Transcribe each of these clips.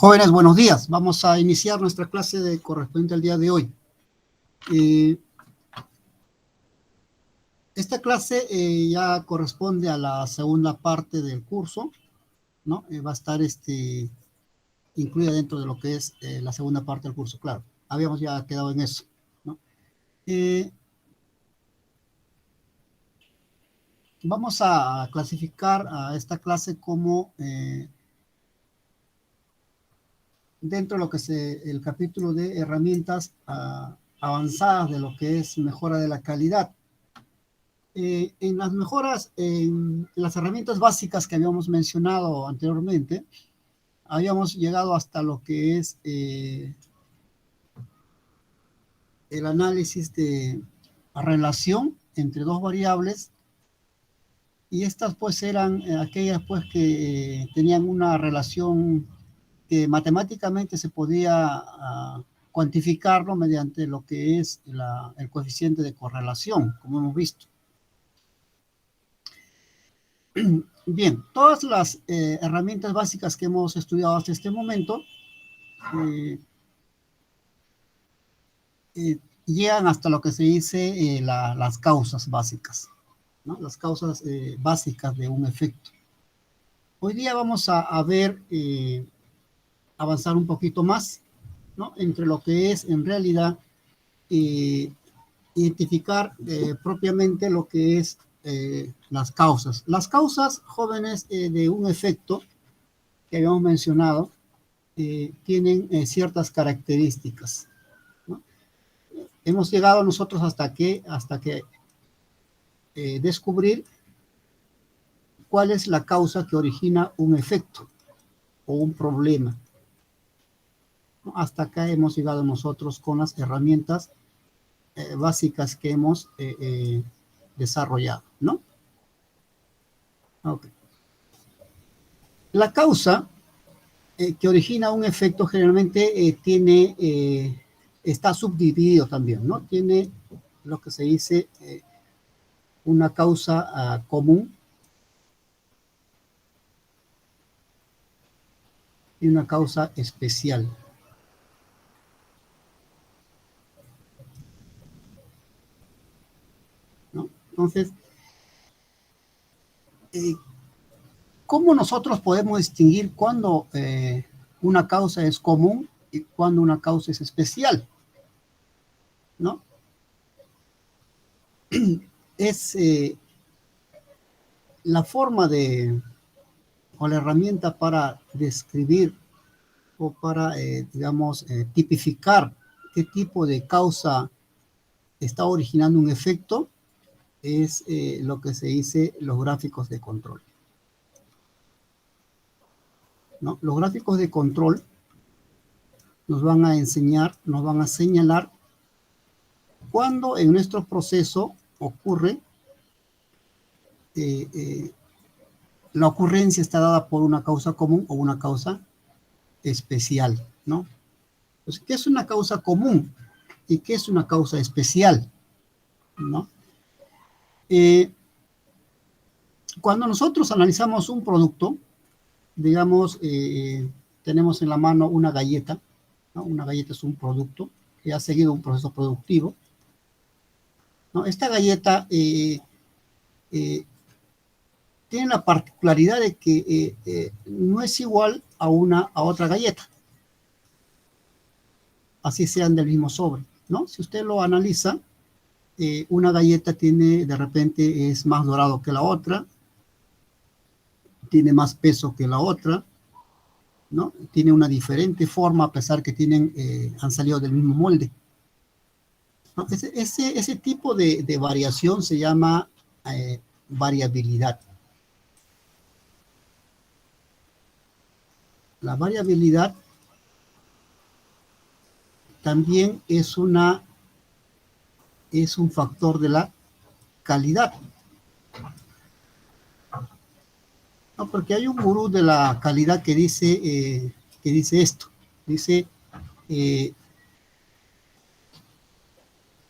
Jóvenes, buenos días. Vamos a iniciar nuestra clase correspondiente al día de hoy. Esta clase ya corresponde a la segunda parte del curso, ¿no? Va a estar incluida dentro de lo que es la segunda parte del curso, claro. Habíamos ya quedado en eso, ¿no? Vamos a clasificar a esta clase como dentro de lo que es el capítulo de herramientas avanzadas de lo que es mejora de la calidad. En las mejoras, en las herramientas básicas que habíamos mencionado anteriormente, habíamos llegado hasta lo que es el análisis de relación entre dos variables, y estas pues eran aquellas pues que tenían una relación que matemáticamente se podía cuantificarlo mediante lo que es el coeficiente de correlación, como hemos visto. Bien, todas las herramientas básicas que hemos estudiado hasta este momento llegan hasta lo que se dice las causas básicas, ¿no? Las causas básicas de un efecto. Hoy día vamos a ver, avanzar un poquito más, ¿no? Entre lo que es en realidad identificar propiamente lo que es las causas. Las causas, jóvenes, de un efecto que habíamos mencionado, tienen ciertas características, ¿no? Hemos llegado nosotros hasta que descubrir cuál es la causa que origina un efecto o un problema, ¿no? Hasta acá hemos llegado nosotros con las herramientas básicas que hemos desarrollado, ¿no? Okay. La causa que origina un efecto generalmente está subdividido también, ¿no? Tiene lo que se dice una causa común y una causa especial. ¿No? Entonces, ¿cómo nosotros podemos distinguir cuándo una causa es común y cuándo una causa es especial? ¿No? Es la forma o la herramienta para describir o para, digamos, tipificar qué tipo de causa está originando un efecto, es lo que se dice los gráficos de control, ¿no? Los gráficos de control nos van a enseñar, nos van a señalar cuando en nuestro proceso ocurre, la ocurrencia está dada por una causa común o una causa especial, ¿no? Entonces, ¿qué es una causa común y qué es una causa especial, ¿no? Cuando nosotros analizamos un producto, digamos, tenemos en la mano una galleta, ¿no? Una galleta es un producto que ha seguido un proceso productivo, ¿no? Esta galleta tiene la particularidad de que no es igual a otra galleta, así sean del mismo sobre, ¿no? Si usted lo analiza, una galleta de repente es más dorado que la otra, tiene más peso que la otra, ¿no? Tiene una diferente forma a pesar que han salido del mismo molde, ¿no? Ese tipo de variación se llama variabilidad. La variabilidad también es un factor de la calidad, ¿no? Porque hay un gurú de la calidad que dice esto, dice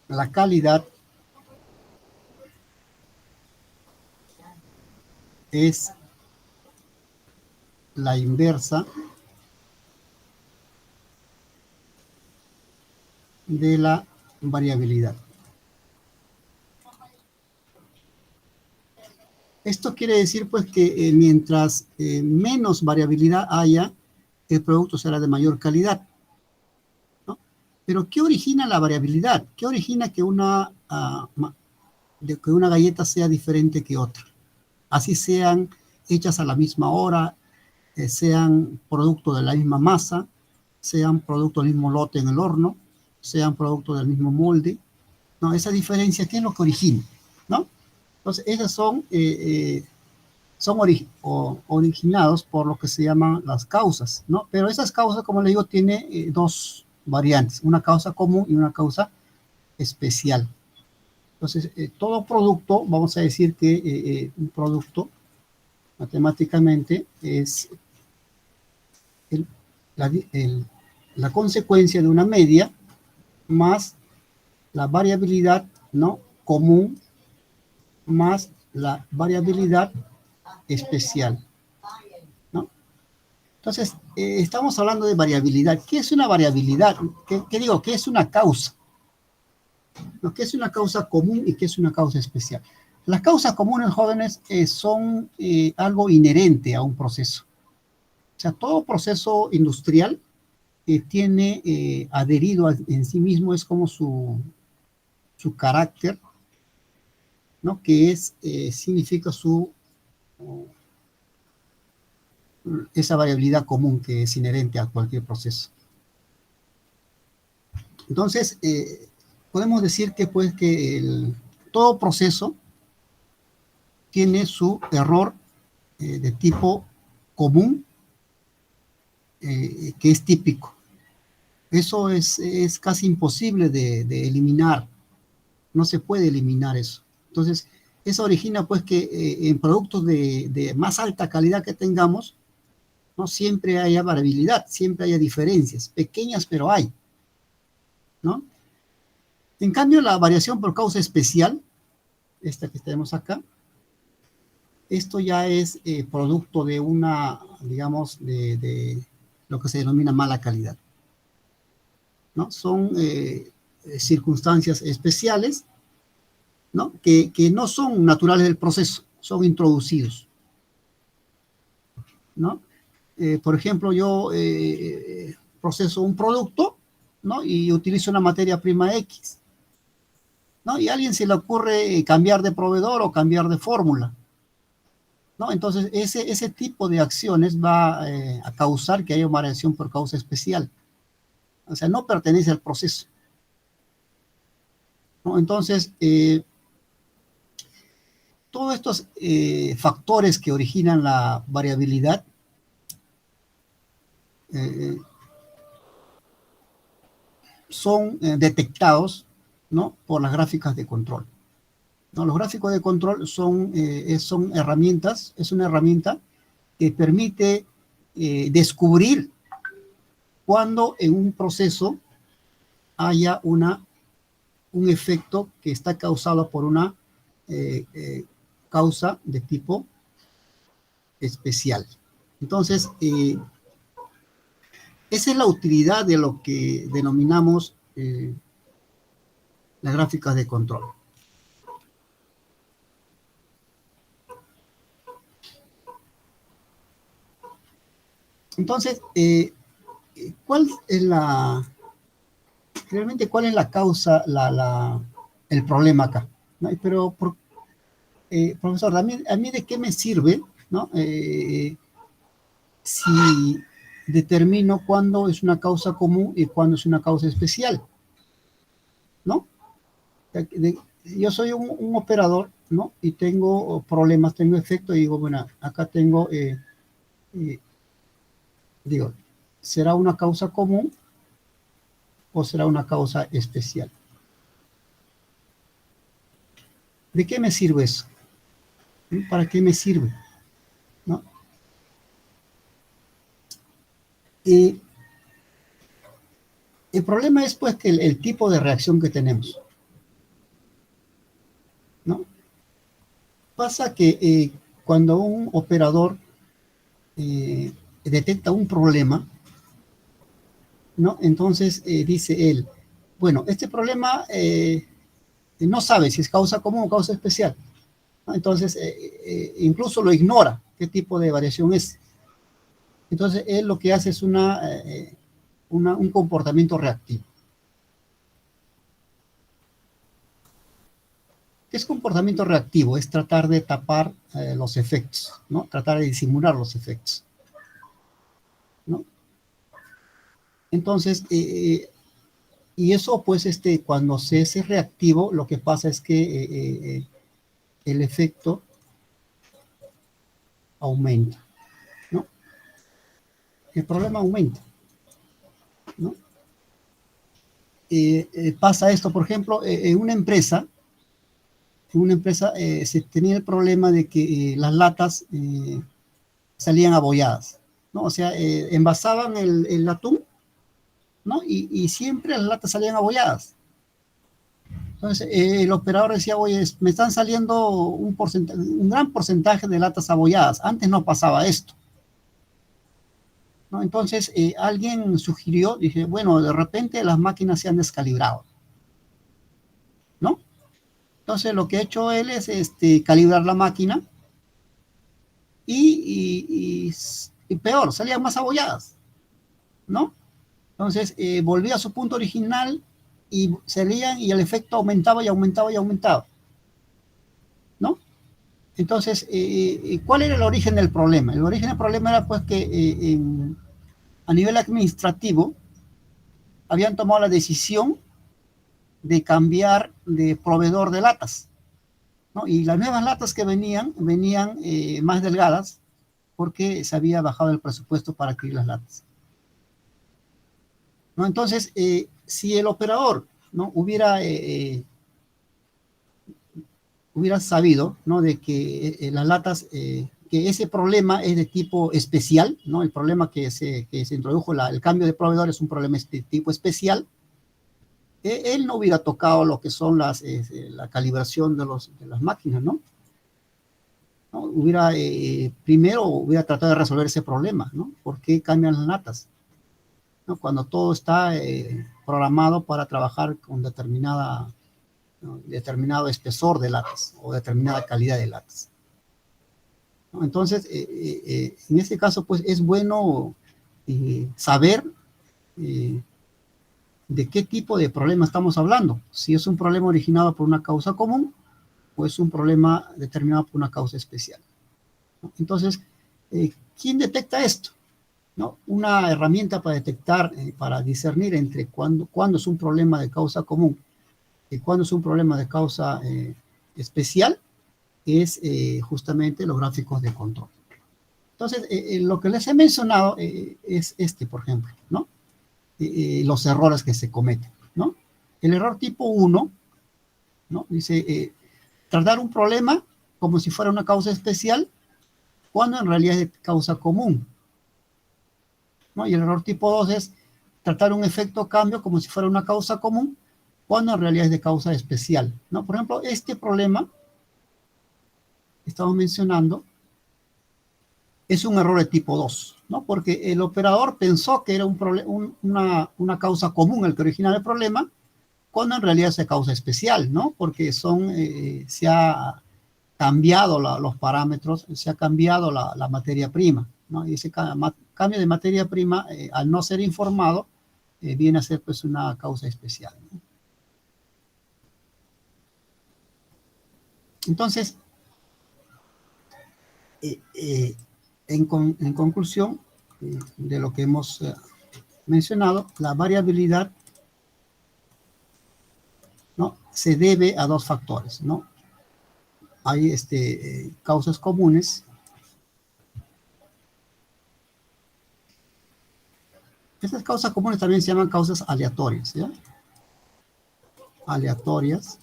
la calidad es la inversa de la variabilidad. Esto quiere decir pues que mientras menos variabilidad haya, el producto será de mayor calidad, ¿no? Pero ¿qué origina la variabilidad? ¿Qué origina que que una galleta sea diferente que otra? Así sean hechas a la misma hora, sean producto de la misma masa, sean producto del mismo lote en el horno, sean producto del mismo molde, ¿no? Esa diferencia, ¿qué es lo que origina? ¿No? Entonces, esas son originados por lo que se llaman las causas, ¿no? Pero esas causas, como le digo, tiene dos variantes, una causa común y una causa especial. Entonces, todo producto, vamos a decir que un producto matemáticamente es el, la, la consecuencia de una media más la variabilidad, ¿no?, común más la variabilidad especial, ¿no? Entonces, estamos hablando de variabilidad. ¿Qué es una variabilidad? ¿Qué digo? ¿Qué es una causa? ¿No? ¿Qué es una causa común y qué es una causa especial? Las causas comunes, jóvenes, son algo inherente a un proceso. O sea, todo proceso industrial tiene adherido en sí mismo, es como su carácter, ¿no? Que es, significa esa variabilidad común que es inherente a cualquier proceso. Entonces, podemos decir que, pues, que todo proceso tiene su error de tipo común, que es típico. Eso es casi imposible de eliminar. No se puede eliminar eso. Entonces, eso origina pues que en productos de más alta calidad que tengamos, no siempre haya variabilidad, siempre haya diferencias, pequeñas pero hay, ¿no? En cambio, la variación por causa especial, esta que tenemos acá, esto ya es producto de una, digamos, de lo que se denomina mala calidad, ¿no? Son circunstancias especiales, ¿no? Que no son naturales del proceso, son introducidos, ¿no? Por ejemplo, yo proceso un producto, ¿no? Y utilizo una materia prima X, ¿no? Y a alguien se le ocurre cambiar de proveedor o cambiar de fórmula, ¿no? Entonces, ese tipo de acciones va a causar que haya una variación por causa especial. O sea, no pertenece al proceso, ¿no? Entonces, todos estos factores que originan la variabilidad eh, son detectados, ¿no?, por las gráficas de control, ¿no? Los gráficos de control son herramientas, es una herramienta que permite descubrir cuando en un proceso haya un efecto que está causado por una causa de tipo especial. Entonces, esa es la utilidad de lo que denominamos las gráficas de control. Entonces, ¿cuál es realmente cuál es la causa, el problema acá? ¿No? Pero, profesor, a mí de qué me sirve, ¿no? Si determino cuándo es una causa común y cuándo es una causa especial, ¿no? Yo soy un operador, ¿no? Y tengo problemas, tengo efectos y digo, bueno, acá tengo, digo, ¿será una causa común o será una causa especial? ¿De qué me sirve eso? ¿Para qué me sirve? ¿No? Y el problema es pues que el tipo de reacción que tenemos, ¿no? Pasa que cuando un operador detecta un problema, ¿no? Entonces dice él, Bueno, este problema no sabe si es causa común o causa especial, ¿no? Entonces, incluso lo ignora qué tipo de variación es. Entonces, él lo que hace es un comportamiento reactivo. ¿Qué es comportamiento reactivo? Es tratar de tapar los efectos, ¿no? Tratar de disimular los efectos, ¿no? Entonces, y eso, pues, cuando se es reactivo, lo que pasa es que el efecto aumenta, ¿no? El problema aumenta, ¿no? Pasa esto, por ejemplo, en una empresa se tenía el problema de que las latas salían abolladas, ¿no? O sea, envasaban el atún, ¿no? Y siempre las latas salían abolladas. Entonces, el operador decía, oye, me están saliendo un gran porcentaje de latas abolladas. Antes no pasaba esto, ¿no? Entonces, alguien sugirió, dije, bueno, de repente las máquinas se han descalibrado, ¿no? Entonces, lo que ha hecho él es calibrar la máquina y peor, salían más abolladas, ¿no? Entonces, volvía a su punto original y salían y el efecto aumentaba y aumentaba y aumentaba, ¿no? Entonces, ¿cuál era el origen del problema? El origen del problema era pues que a nivel administrativo habían tomado la decisión de cambiar de proveedor de latas, ¿no? Y las nuevas latas que venían más delgadas porque se había bajado el presupuesto para adquirir las latas, ¿no? Entonces, si el operador, ¿no? hubiera sabido, ¿no? De que las latas, que ese problema es de tipo especial, ¿no? El problema que se introdujo, el cambio de proveedor es un problema de tipo especial. Él no hubiera tocado lo que son la calibración de las máquinas, ¿no? ¿No? Primero hubiera tratado de resolver ese problema, ¿no? ¿Por qué cambian las latas? ¿No? Cuando todo está programado para trabajar con ¿no? determinado espesor de latas o determinada calidad de latas, ¿no? Entonces, en este caso, pues es bueno saber eh, de qué tipo de problema estamos hablando. Si es un problema originado por una causa común o es un problema determinado por una causa especial, ¿no? Entonces, ¿quién detecta esto? ¿No? Una herramienta para detectar, para discernir entre cuándo es un problema de causa común y cuándo es un problema de causa especial es justamente los gráficos de control. Entonces, lo que les he mencionado es por ejemplo, ¿no? Los errores que se cometen, ¿no? El error tipo 1, ¿no? Dice, tratar un problema como si fuera una causa especial, cuando en realidad es de causa común, ¿no? Y el error tipo 2 es tratar un efecto cambio como si fuera una causa común, cuando en realidad es de causa especial, ¿no? Por ejemplo, este problema que estamos mencionando es un error de tipo 2, ¿no? Porque el operador pensó que era una causa común el que origina el problema, cuando en realidad es de causa especial, ¿no? Porque se ha cambiado los parámetros, se ha cambiado la materia prima, ¿no? Y ese cambio de materia prima, al no ser informado, viene a ser pues una causa especial, ¿no? Entonces, en conclusión de lo que hemos mencionado, la variabilidad, ¿no? Se debe a dos factores, ¿no? Hay causas comunes. Estas causas comunes también se llaman causas aleatorias, ¿ya? Aleatorias.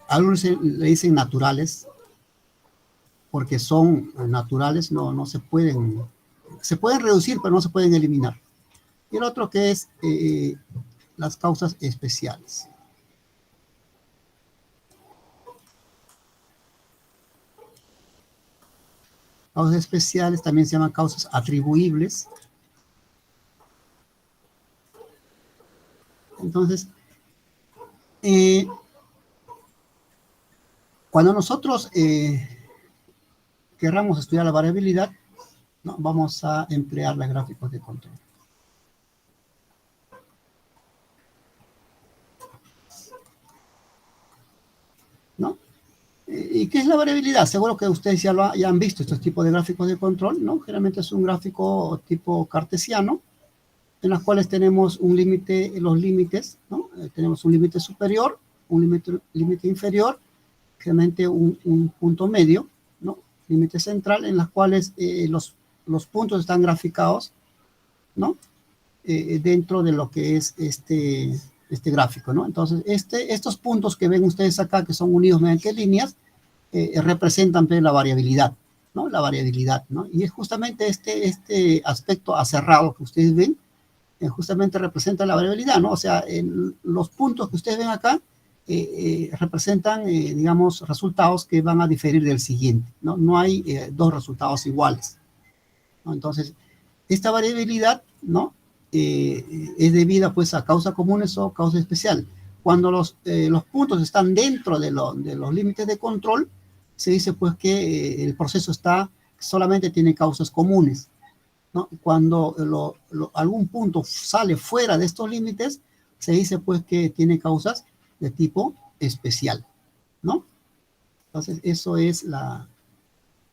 Algunos le dicen naturales, porque son naturales, no se pueden reducir, pero no se pueden eliminar. Y el otro que es las causas especiales. Causas especiales también se llaman causas atribuibles. Entonces, cuando nosotros querramos estudiar la variabilidad, ¿no? Vamos a emplear los gráficos de control. ¿No? ¿Y qué es la variabilidad? Seguro que ustedes ya han visto estos tipos de gráficos de control, ¿no? Generalmente es un gráfico tipo cartesiano, en los cuales tenemos un límite, los límites, ¿no? Tenemos un límite superior, un límite inferior, generalmente un punto medio, ¿no? Límite central, en las cuales los puntos están graficados, ¿no? Dentro de lo que es este gráfico, ¿no? Entonces, estos puntos que ven ustedes acá, que son unidos mediante líneas, representan la variabilidad, ¿no? La variabilidad, ¿no? Y es justamente este aspecto aserrado que ustedes ven, justamente representa la variabilidad, ¿no? O sea, los puntos que ustedes ven acá representan, digamos, resultados que van a diferir del siguiente, ¿no? No hay dos resultados iguales, ¿no? Entonces, esta variabilidad, ¿no? Es debida, pues, a causas comunes o causa especial. Cuando los puntos están dentro de los límites de control, se dice, pues, que el proceso solamente tiene causas comunes, ¿no? Cuando algún punto sale fuera de estos límites, se dice, pues, que tiene causas de tipo especial, ¿no? Entonces, eso es la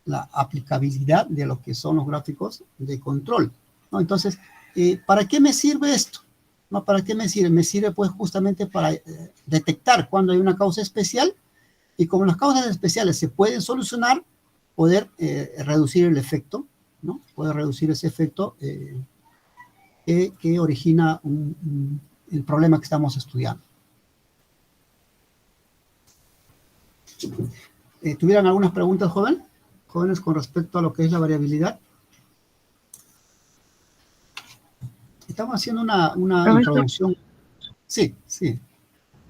aplicabilidad de lo que son los gráficos de control, ¿no? Entonces, ¿para qué me sirve esto? ¿No? ¿Para qué me sirve? Me sirve, pues, justamente para detectar cuando hay una causa especial, y como las causas especiales se pueden solucionar, poder reducir el efecto, ¿no? Poder reducir ese efecto que origina el problema que estamos estudiando. ¿Tuvieran algunas preguntas, jóvenes, con respecto a lo que es la variabilidad? Estamos haciendo una introducción. Sí, sí.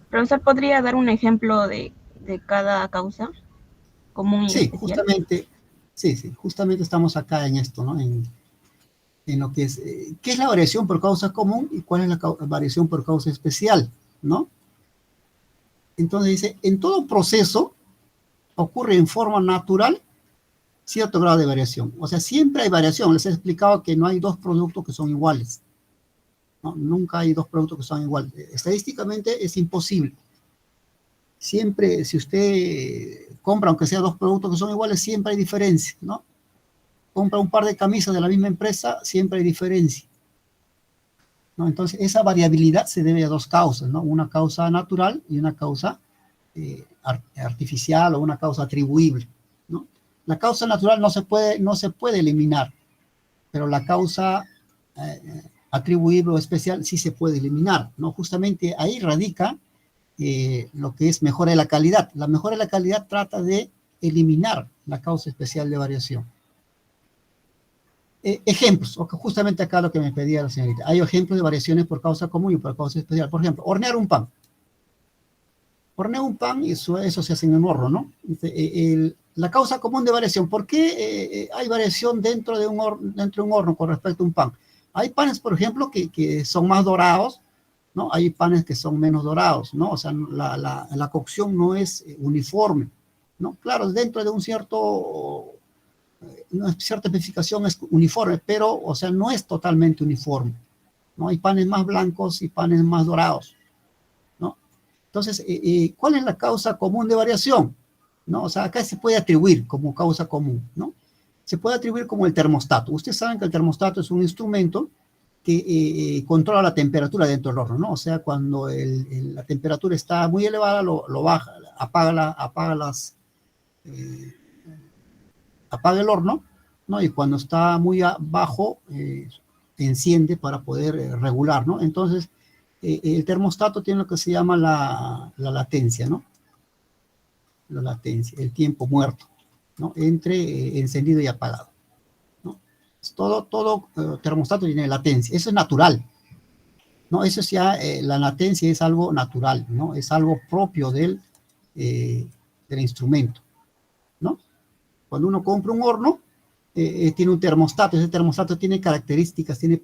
Profesor, ¿podría dar un ejemplo de cada causa común y especial? Justamente estamos acá en esto, ¿no? En lo que es, ¿qué es la variación por causa común y cuál es la variación por causa especial, ¿no? Entonces dice, en todo proceso ocurre en forma natural cierto grado de variación. O sea, siempre hay variación. Les he explicado que no hay dos productos que son iguales, ¿no? Nunca hay dos productos que son iguales. Estadísticamente es imposible. Siempre, si usted compra, aunque sea dos productos que son iguales, siempre hay diferencia, ¿no? Compra un par de camisas de la misma empresa, siempre hay diferencia, ¿no? Entonces, esa variabilidad se debe a dos causas, ¿no? Una causa natural y una causa artificial o una causa atribuible, ¿no? La causa natural no se puede eliminar, pero la causa atribuible o especial sí se puede eliminar, ¿no? Justamente ahí radica lo que es mejora de la calidad. La mejora de la calidad trata de eliminar la causa especial de variación. Ejemplos, o justamente acá lo que me pedía la señorita. Hay ejemplos de variaciones por causa común y por causa especial. Por ejemplo, hornear un pan. Hornear un pan, eso se hace en un horno, ¿no? La causa común de variación. ¿Por qué hay variación dentro de un horno con respecto a un pan? Hay panes, por ejemplo, que son más dorados, ¿no? Hay panes que son menos dorados, ¿no? O sea, la cocción no es uniforme, ¿no? Claro, dentro de una cierta especificación es uniforme, pero, o sea, no es totalmente uniforme, ¿no? Hay panes más blancos y panes más dorados, ¿no? Entonces, ¿cuál es la causa común de variación? ¿No? O sea, acá se puede atribuir como causa común, ¿no? Se puede atribuir como el termostato. Ustedes saben que el termostato es un instrumento que controla la temperatura dentro del horno, ¿no? O sea, cuando la temperatura está muy elevada, lo baja, apaga el horno, ¿no? Y cuando está muy bajo, enciende para poder regular, ¿no? Entonces, el termostato tiene lo que se llama la latencia, ¿no? La latencia, el tiempo muerto, ¿no? Entre encendido y apagado, ¿no? Todo termostato tiene latencia, eso es natural, ¿no? Eso ya, la latencia es algo natural, ¿no? Es algo propio del instrumento, ¿no? Cuando uno compra un horno, tiene un termostato, ese termostato tiene características, tiene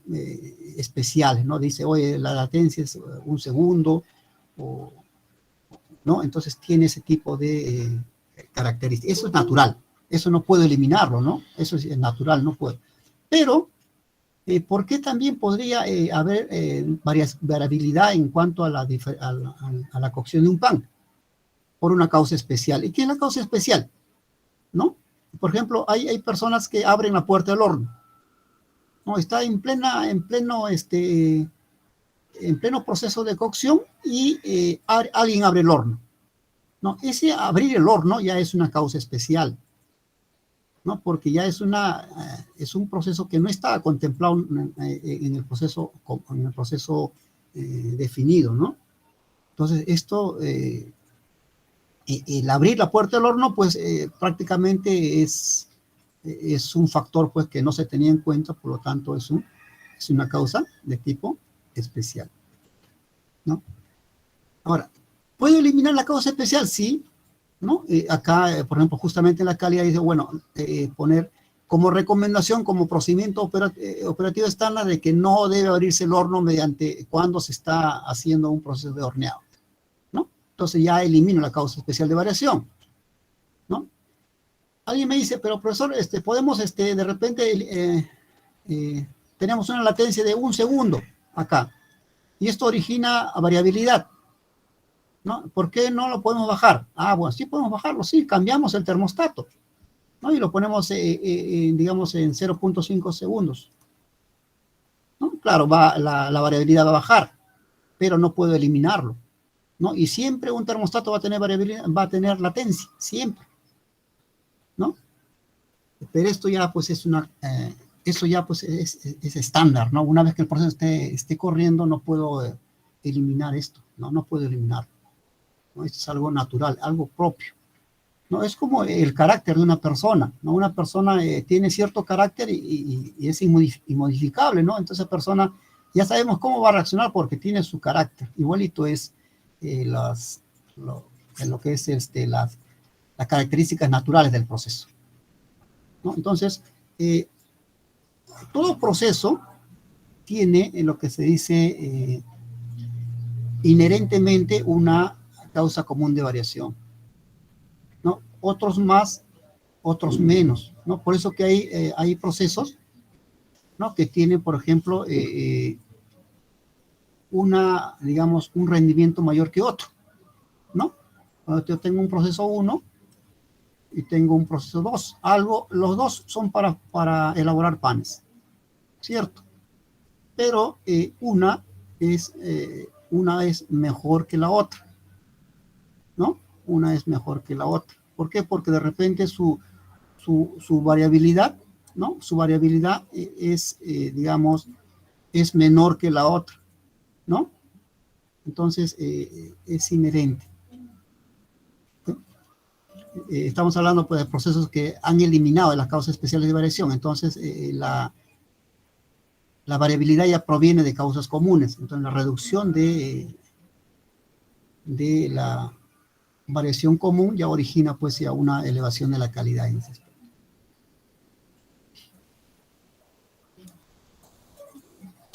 especiales, ¿no? Dice, oye, la latencia es 1 segundo, ¿no? Entonces tiene ese tipo de características. Eso es natural, eso no puedo eliminarlo, ¿no? Eso es natural, no puedo. Pero, ¿por qué también podría haber variabilidad en cuanto a la cocción de un pan? Por una causa especial. ¿Y qué es la causa especial? ¿No? Por ejemplo, hay personas que abren la puerta del horno, ¿no? Está en pleno proceso de cocción y alguien abre el horno, ¿no? Ese abrir el horno ya es una causa especial, ¿no? Porque ya es un proceso que no está contemplado en el proceso definido, ¿no? Entonces, esto, el abrir la puerta del horno, pues prácticamente es un factor pues que no se tenía en cuenta, por lo tanto es una causa de tipo especial, ¿no? Ahora, ¿puedo eliminar la causa especial? Sí, ¿no? Acá, por ejemplo, justamente en la calidad dice, bueno, poner como recomendación, como procedimiento operativo estándar de que no debe abrirse el horno mediante cuando se está haciendo un proceso de horneado, ¿no? Entonces ya elimino la causa especial de variación, ¿no? Alguien me dice, pero profesor, podemos, de repente, tenemos una latencia de 1 segundo acá, y esto origina variabilidad, ¿no? ¿Por qué no lo podemos bajar? Ah, bueno, sí podemos bajarlo, sí, cambiamos el termostato, ¿no? Y lo ponemos, digamos, en 0.5 segundos, ¿no? Claro, la variabilidad va a bajar, pero no puedo eliminarlo, ¿no? Y siempre un termostato va a tener variabilidad, va a tener latencia, siempre, ¿no? Pero esto ya, pues, eso ya, pues, es estándar, ¿no? Una vez que el proceso esté corriendo, no puedo eliminar esto, ¿no? No puedo eliminarlo, ¿no? Esto es algo natural, algo propio, ¿no? Es como el carácter de una persona, ¿no? Una persona tiene cierto carácter y es inmodificable, ¿no? Entonces, esa persona ya sabemos cómo va a reaccionar porque tiene su carácter. Igualito es lo que es las características naturales del proceso, ¿no? Entonces, todo proceso tiene lo que se dice inherentemente una causa común de variación, ¿no? Otros más, otros menos, ¿no? Por eso que hay procesos, ¿no? Que tienen, por ejemplo, digamos, un rendimiento mayor que otro, ¿no? Yo tengo un proceso 1 y tengo un proceso 2. Los dos son para elaborar panes, ¿cierto? Pero una es mejor que la otra, ¿no? Una es mejor que la otra. ¿Por qué? Porque de repente su variabilidad, ¿no? Su variabilidad digamos, es menor que la otra, ¿no? Entonces, es inherente. Estamos hablando, pues, de procesos que han eliminado las causas especiales de variación. Entonces, la variabilidad ya proviene de causas comunes. Entonces, la reducción de la variación común ya origina, pues, ya una elevación de la calidad en ese aspecto.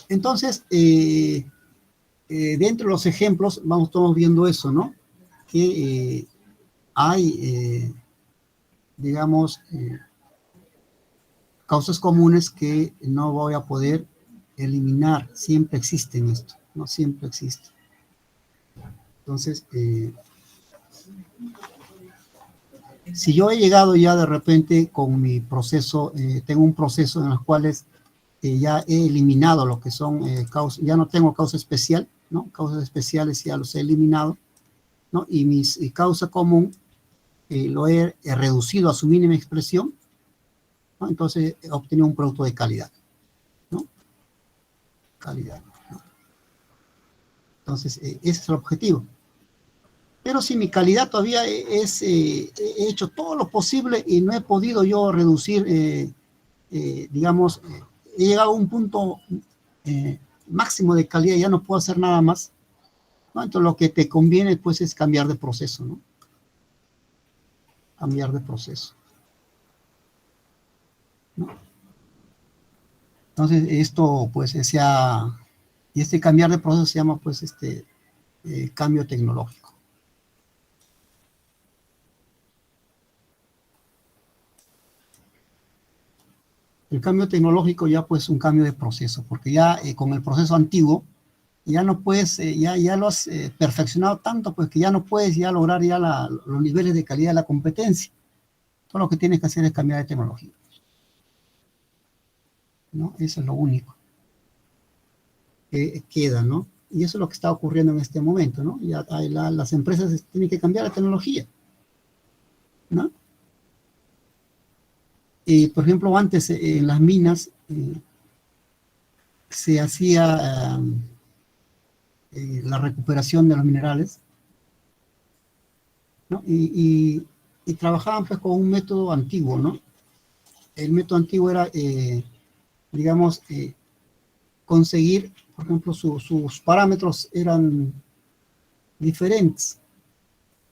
Entonces, dentro de los ejemplos, estamos viendo eso, ¿no? Que hay, digamos, causas comunes que no voy a poder eliminar. Siempre existen esto, ¿no? Siempre existe. Entonces, si yo he llegado ya de repente con mi proceso, tengo un proceso en los cuales ya he eliminado lo que son causas, ya no tengo causa especial, ¿no? Causas especiales ya los he eliminado, ¿no? Y mi causa común lo he reducido a su mínima expresión, ¿no? Entonces he obtenido un producto de calidad, ¿no? Calidad, ¿no? Entonces, ese es el objetivo. Pero si mi calidad todavía he hecho todo lo posible y no he podido yo reducir, digamos, he llegado a un punto máximo de calidad y ya no puedo hacer nada más, ¿no? Entonces lo que te conviene, pues, es cambiar de proceso, ¿no? Cambiar de proceso. ¿no? Entonces, esto, pues, y este cambiar de proceso se llama, pues, cambio tecnológico. El cambio tecnológico ya, pues, un cambio de proceso, porque ya con el proceso antiguo, ya no puedes, ya lo has perfeccionado tanto, pues, que ya no puedes ya lograr ya los niveles de calidad de la competencia. Todo lo que tienes que hacer es cambiar de tecnología, ¿no? Eso es lo único que queda, ¿no? Y eso es lo que está ocurriendo en este momento, ¿no? Ya las empresas tienen que cambiar la tecnología, ¿no? Por ejemplo, antes en las minas se hacía la recuperación de los minerales, ¿no? Y trabajaban, pues, con un método antiguo, ¿no? El método antiguo era, digamos, conseguir, por ejemplo, sus parámetros eran diferentes.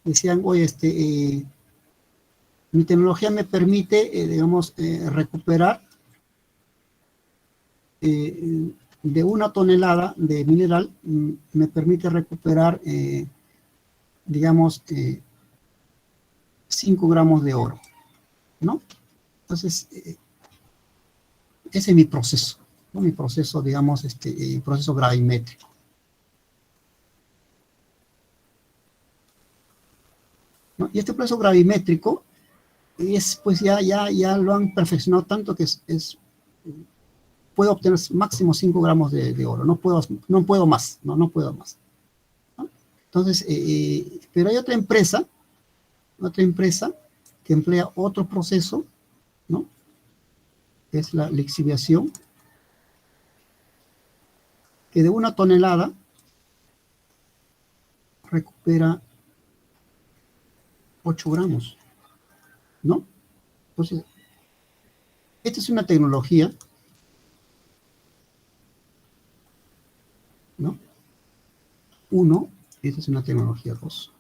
Decían, oye, mi tecnología me permite, digamos, recuperar de 1 tonelada de mineral, me permite recuperar, digamos, 5 gramos de oro, ¿no? Entonces, ese es mi proceso, ¿no? Mi proceso, digamos, proceso gravimétrico. ¿No? Y este proceso gravimétrico pues ya lo han perfeccionado tanto que puedo obtener máximo 5 gramos de oro, no puedo más, no puedo más. ¿No? Entonces, pero hay otra empresa que emplea otro proceso, ¿no? Que es la lixiviación, que de 1 tonelada recupera 8 gramos, ¿no? Entonces, esta es una tecnología, ¿no? 1, esta es una tecnología 2.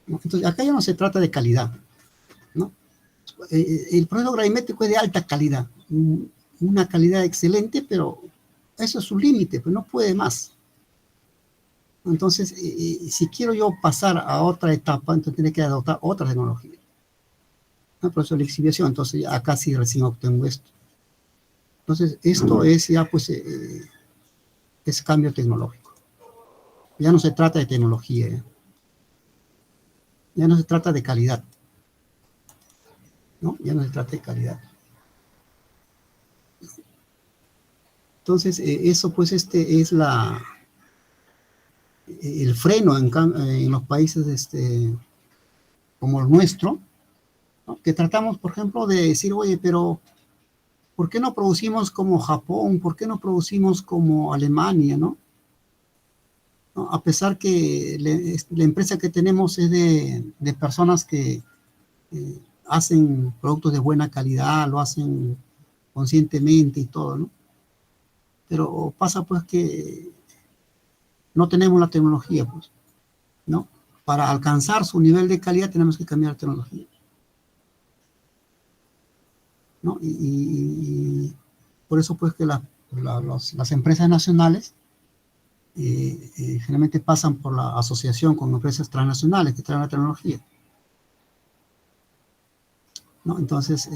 ¿No? Entonces, acá ya no se trata de calidad, ¿no? El proceso gravimétrico es de alta calidad, una calidad excelente, pero eso es su límite, pues no puede más. Entonces, si quiero yo pasar a otra etapa, entonces tiene que adoptar otra tecnología. El proceso de lixiviación, entonces acá sí recién obtengo esto. Entonces, esto es ya, pues, es cambio tecnológico. Ya no se trata de tecnología, ya no se trata de calidad, ¿no? Ya no se trata de calidad. Entonces, eso, pues, es el freno en los países como el nuestro, ¿no? Que tratamos, por ejemplo, de decir, oye, pero ¿por qué no producimos como Japón? ¿Por qué no producimos como Alemania, no? ¿No? A pesar que la empresa que tenemos es de personas que hacen productos de buena calidad, lo hacen conscientemente y todo, ¿no? Pero pasa, pues, que no tenemos la tecnología, pues, ¿no? Para alcanzar su nivel de calidad tenemos que cambiar la tecnología, ¿no? Y por eso, pues, que las empresas nacionales generalmente pasan por la asociación con empresas transnacionales que traen la tecnología, ¿no? Entonces,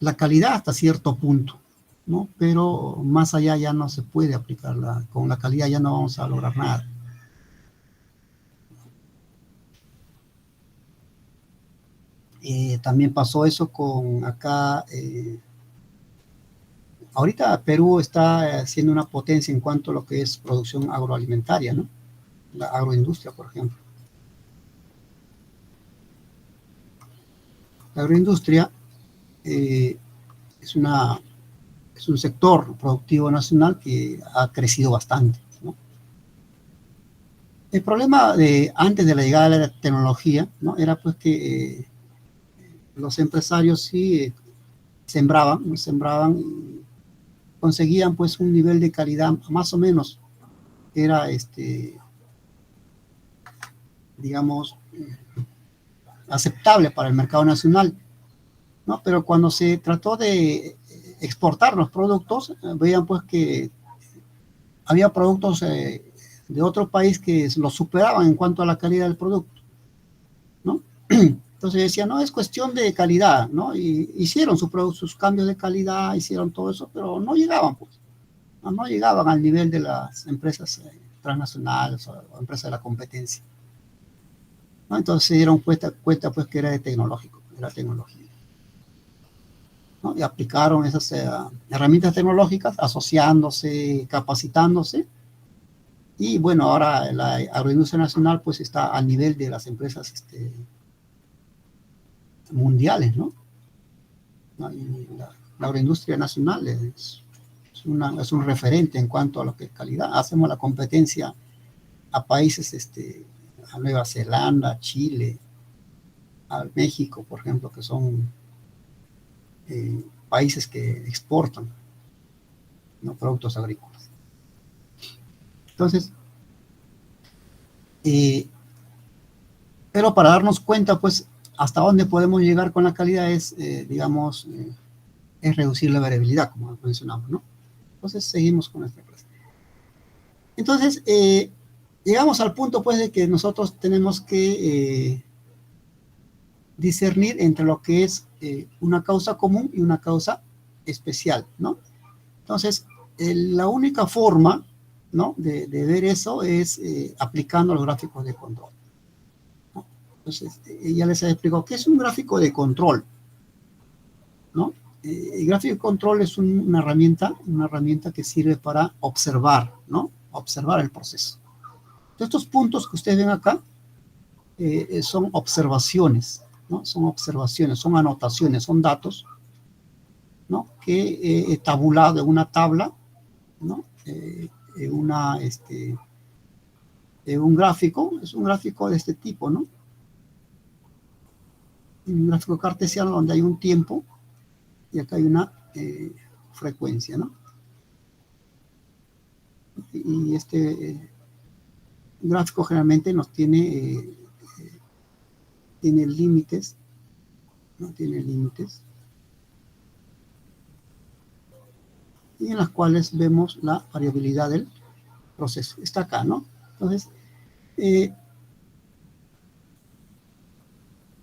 la calidad hasta cierto punto, ¿no? Pero más allá ya no se puede aplicarla. Con la calidad ya no vamos a lograr nada. También pasó eso con acá. Ahorita Perú está siendo una potencia en cuanto a lo que es producción agroalimentaria, ¿no? La agroindustria, por ejemplo. La agroindustria es un sector productivo nacional que ha crecido bastante, ¿no? El problema antes de la llegada de la tecnología, ¿no? Era, pues, que los empresarios sí sembraban y conseguían, pues, un nivel de calidad más o menos, era digamos, aceptable para el mercado nacional, ¿no? Pero cuando se trató de exportar los productos, veían pues que había productos de otro país que los superaban en cuanto a la calidad del producto, ¿no? Entonces decía, no, es cuestión de calidad, ¿no? Y hicieron sus cambios de calidad, hicieron todo eso, pero no llegaban, pues, no llegaban al nivel de las empresas transnacionales o empresas de la competencia, ¿no? Entonces se dieron cuenta pues, que era tecnológico, era tecnología, ¿no? Y aplicaron esas herramientas tecnológicas, asociándose, capacitándose, y bueno, ahora la agroindustria nacional pues está al nivel de las empresas mundiales, ¿no? La agroindustria nacional es un referente en cuanto a lo que es calidad. Hacemos la competencia a países, a Nueva Zelanda, Chile, a México, por ejemplo, que son países que exportan, ¿no?, productos agrícolas. Entonces, pero para darnos cuenta, pues, hasta dónde podemos llegar con la calidad es, digamos, es reducir la variabilidad, como mencionamos, ¿no? Entonces, seguimos con nuestra clase. Entonces, llegamos al punto, pues, de que nosotros tenemos que discernir entre lo que es una causa común y una causa especial, ¿no? Entonces, la única forma, ¿no?, de ver eso es aplicando los gráficos de control, ¿no? Entonces, ya les he explicado qué es un gráfico de control, ¿no? El gráfico de control es una herramienta que sirve para observar, ¿no? Observar el proceso. Entonces, estos puntos que ustedes ven acá son observaciones, ¿no? Son observaciones, son anotaciones, son datos, ¿no?, que he tabulado en una tabla, ¿no?, un gráfico, es un gráfico de este tipo, ¿no? Un gráfico cartesiano donde hay un tiempo y acá hay una frecuencia, ¿no? Y este gráfico generalmente nos tiene límites, ¿no? Tiene límites, y en las cuales vemos la variabilidad del proceso. Está acá, ¿no? Entonces,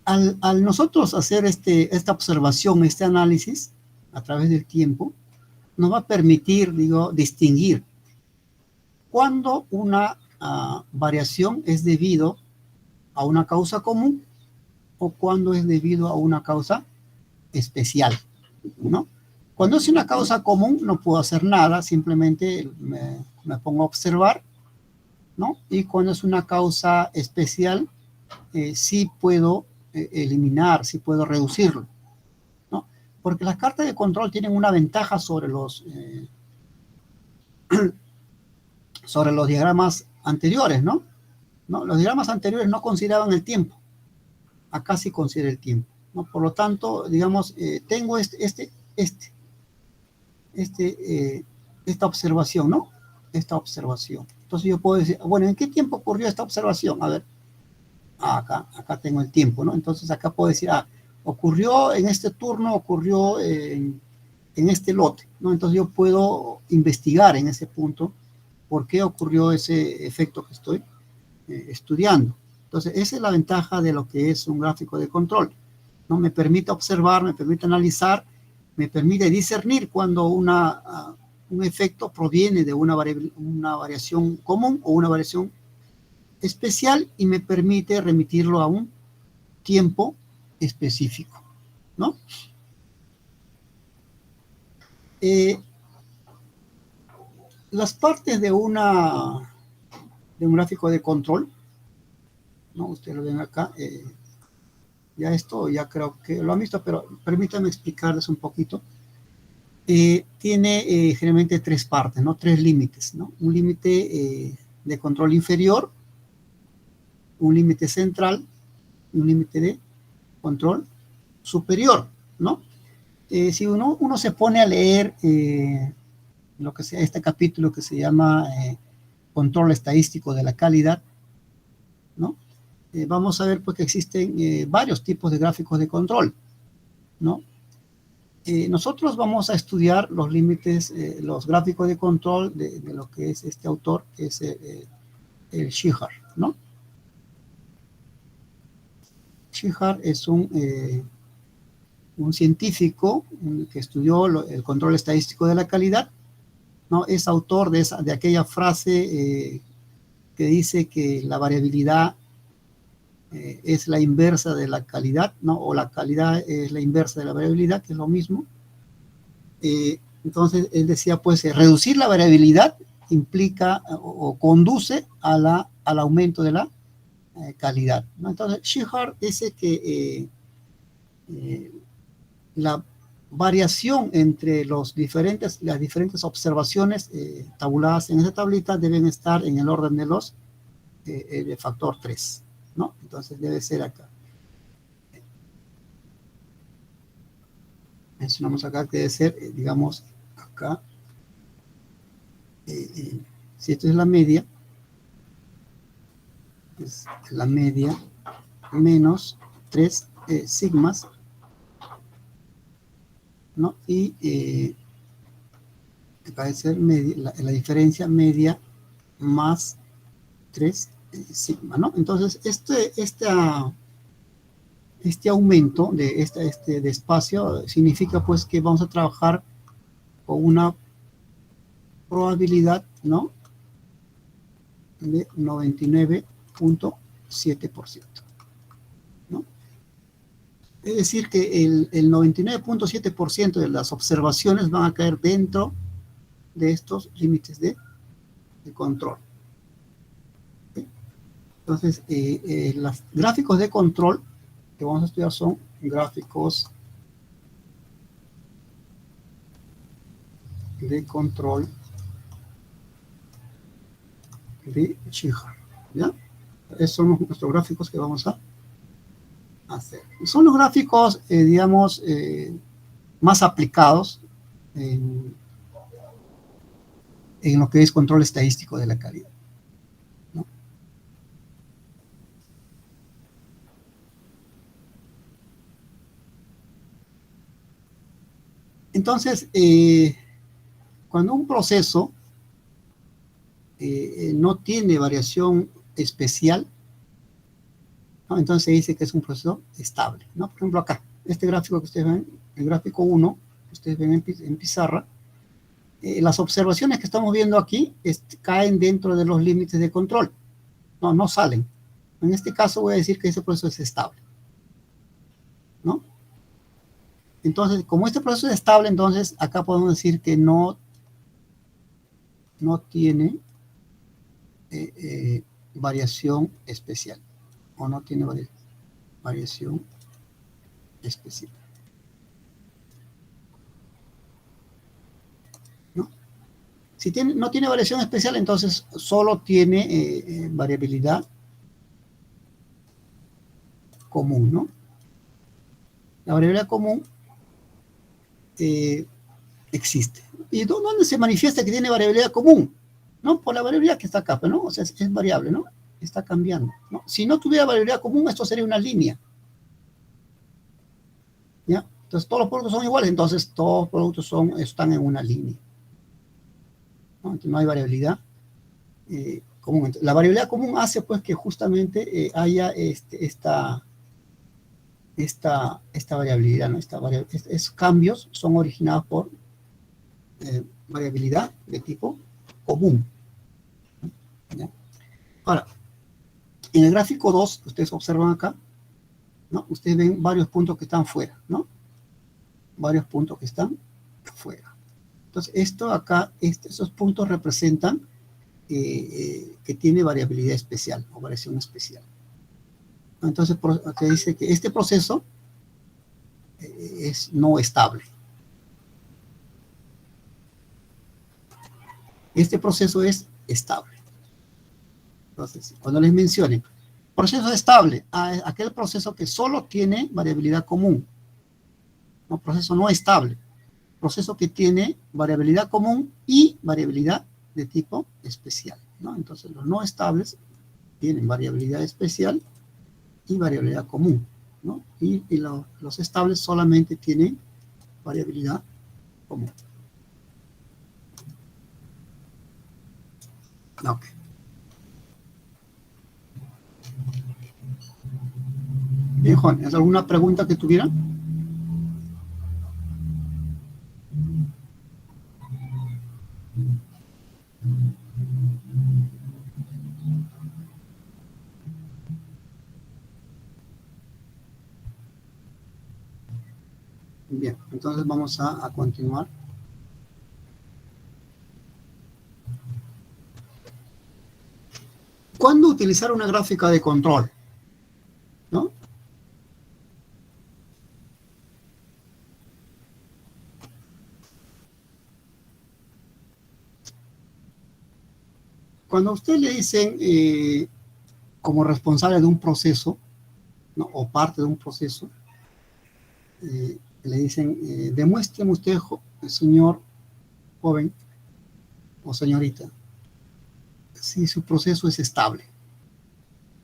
al nosotros hacer esta observación, este análisis a través del tiempo, nos va a permitir, digo, distinguir cuando una variación es debido a una causa común o cuando es debido a una causa especial, ¿no? Cuando es una causa común no puedo hacer nada, simplemente me pongo a observar, ¿no? Y cuando es una causa especial, sí puedo eliminar, sí puedo reducirlo, ¿no? Porque las cartas de control tienen una ventaja sobre los diagramas anteriores, ¿no? Los diagramas anteriores no consideraban el tiempo. Acá sí considera el tiempo, ¿no? Por lo tanto, digamos, tengo esta observación, ¿no? Esta observación. Entonces yo puedo decir, bueno, ¿en qué tiempo ocurrió esta observación? A ver, acá tengo el tiempo, ¿no? Entonces acá puedo decir, ocurrió en este turno, ocurrió en este lote, ¿no? Entonces yo puedo investigar en ese punto por qué ocurrió ese efecto que estoy estudiando. Entonces esa es la ventaja de lo que es un gráfico de control, ¿no? Me permite observar, me permite analizar, me permite discernir cuando un efecto proviene de una variación común o una variación especial y me permite remitirlo a un tiempo específico, ¿no? Las partes de un gráfico de control, ¿no? Ustedes lo ven acá. Ya esto, ya creo que lo han visto, pero permítanme explicarles un poquito. Tiene generalmente tres partes, ¿no? Tres límites, ¿no? Un límite de control inferior, un límite central y un límite de control superior, ¿no? Si uno se pone a leer lo que sea este capítulo que se llama control estadístico de la calidad, ¿no? vamos a ver pues, que existen varios tipos de gráficos de control, ¿no? Nosotros vamos a estudiar los límites, los gráficos de control de lo que es este autor, que es el Shihar, ¿no? Shihar es un científico que estudió el control estadístico de la calidad, ¿no? Es autor de aquella frase que dice que la variabilidad es la inversa de la calidad, ¿no? O la calidad es la inversa de la variabilidad, que es lo mismo. Entonces, él decía, pues, reducir la variabilidad implica o conduce al aumento de la calidad, ¿no? Entonces, Shihar dice que la variación entre las diferentes observaciones tabuladas en esa tablita deben estar en el orden de los de factor 3, ¿no? Entonces debe ser acá. Mencionamos acá que debe ser, digamos, acá. Si esto es la media, es la media menos 3 sigmas, ¿no? Y acá debe ser media, la diferencia media más 3 sigma, ¿no? Entonces, este aumento de de espacio significa pues que vamos a trabajar con una probabilidad, ¿no? De 99.7%, ¿no? Es decir que el 99.7% de las observaciones van a caer dentro de estos límites de control. ¿Okay? Entonces, los gráficos de control que vamos a estudiar son gráficos de control de Shihar, ¿ya? Esos son nuestros gráficos que vamos a hacer. Son los gráficos, digamos, más aplicados en lo que es control estadístico de la calidad, ¿no? Entonces, cuando un proceso no tiene variación especial, ¿no? Entonces se dice que es un proceso estable, ¿no? Por ejemplo, acá, este gráfico que ustedes ven, el gráfico 1, que ustedes ven en pizarra, las observaciones que estamos viendo aquí caen dentro de los límites de control, no salen. En este caso voy a decir que ese proceso es estable, ¿no? Entonces, como este proceso es estable, entonces acá podemos decir que no tiene variación especial, o no tiene variación especial, ¿no? Si no tiene variación especial, entonces solo tiene variabilidad común, ¿no? La variabilidad común existe. ¿Y dónde se manifiesta que tiene variabilidad común? ¿No? Por la variabilidad que está acá, ¿no? O sea, es variable, ¿no? Está cambiando, ¿no? Si no tuviera variabilidad común, esto sería una línea, ¿ya? Entonces, todos los productos son iguales, entonces todos los productos están en una línea, ¿no? Entonces, no hay variabilidad común. La variabilidad común hace, pues, que justamente haya esta variabilidad, ¿no? Estos cambios son originados por variabilidad de tipo común, ¿ya? Ahora, en el gráfico 2, que ustedes observan acá, ¿no? Ustedes ven varios puntos que están fuera, ¿no? Varios puntos que están fuera. Entonces, esto acá, esos puntos representan que tiene variabilidad especial o variación especial. Entonces, te dice que este proceso es no estable. Este proceso es estable. Entonces, cuando les mencione proceso estable, aquel proceso que solo tiene variabilidad común. No, proceso no estable. Proceso que tiene variabilidad común y variabilidad de tipo especial, ¿no? Entonces, los no estables tienen variabilidad especial y variabilidad común, ¿no? Y los estables solamente tienen variabilidad común. Ok. Bien, Juan, ¿es alguna pregunta que tuviera? Bien, entonces vamos a continuar. ¿Cuándo utilizar una gráfica de control? ¿No? Cuando a usted le dicen como responsable de un proceso, ¿no? O parte de un proceso, le dicen, demuéstreme usted, señor joven o señorita, si su proceso es estable,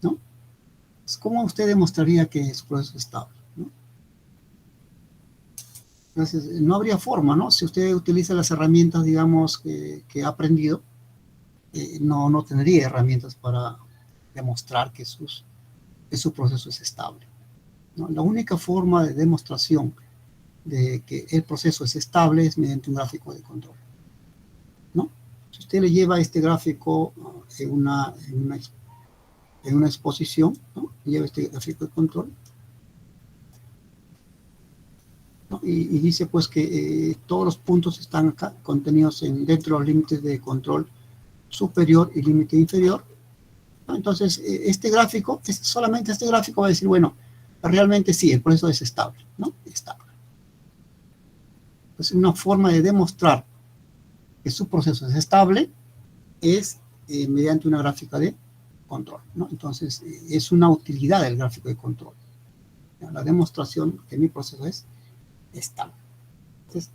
¿no? ¿Cómo usted demostraría que su proceso es estable, ¿no? Entonces, no habría forma, ¿no? Si usted utiliza las herramientas, digamos, que ha aprendido, no tendría herramientas para demostrar que su proceso es estable, ¿no? La única forma de demostración de que el proceso es estable es mediante un gráfico de control, ¿no? Si usted le lleva este gráfico en una exposición, ¿no? Lleva este gráfico de control, ¿no? Y dice pues que todos los puntos están acá contenidos dentro de los límites de control superior y límite inferior, ¿no? Entonces este gráfico, solamente este gráfico va a decir, bueno, realmente sí, el proceso es estable, ¿no? Estable. Entonces una forma de demostrar que su proceso es estable es mediante una gráfica de control, ¿no? Entonces es una utilidad del gráfico de control, ¿no? La demostración que mi proceso es estable. Entonces,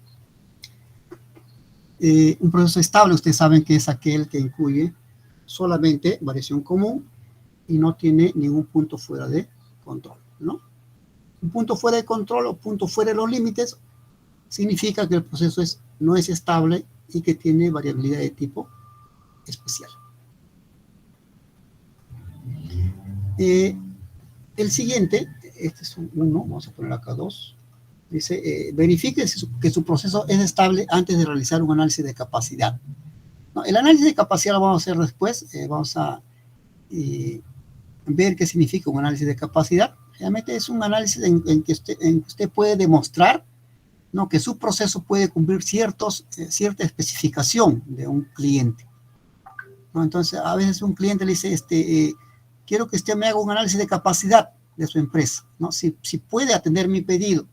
un proceso estable, ustedes saben que es aquel que incluye solamente variación común y no tiene ningún punto fuera de control, ¿no? Un punto fuera de control o punto fuera de los límites significa que el proceso no es estable y que tiene variabilidad de tipo especial. El siguiente, este es uno, vamos a poner acá 2, dice, verifique que su proceso es estable antes de realizar un análisis de capacidad. No, el análisis de capacidad lo vamos a hacer después, vamos a ver qué significa un análisis de capacidad. Realmente es un análisis en que usted puede demostrar, ¿no?, que su proceso puede cumplir cierta especificación de un cliente, ¿no? Entonces, a veces un cliente le dice, quiero que usted me haga un análisis de capacidad de su empresa, ¿no? Si puede atender mi pedido,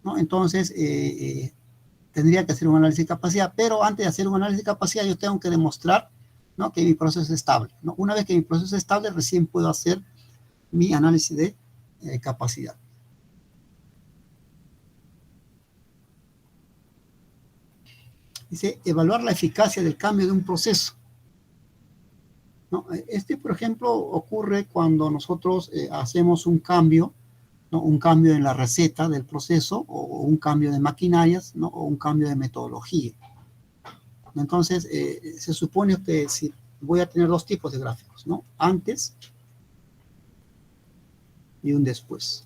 ¿no? Entonces, tendría que hacer un análisis de capacidad, pero antes de hacer un análisis de capacidad yo tengo que demostrar, ¿no?, que mi proceso es estable, ¿no? Una vez que mi proceso es estable, recién puedo hacer mi análisis de capacidad. Dice, evaluar la eficacia del cambio de un proceso, ¿no? Por ejemplo, ocurre cuando nosotros hacemos un cambio, ¿no?, un cambio en la receta del proceso, o un cambio de maquinarias, ¿no?, o un cambio de metodología. Entonces, se supone que si voy a tener dos tipos de gráficos, ¿no? Antes y un después,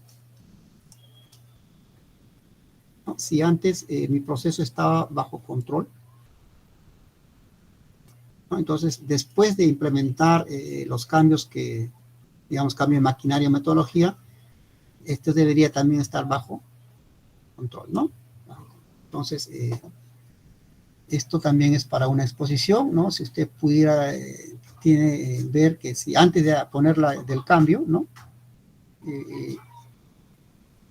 ¿no? Si antes mi proceso estaba bajo control, ¿no? Entonces, después de implementar los cambios digamos, cambio de maquinaria o metodología, esto debería también estar bajo control, ¿no? Entonces, esto también es para una exposición, ¿no? Si usted pudiera ver que si antes de ponerla del cambio, ¿no?,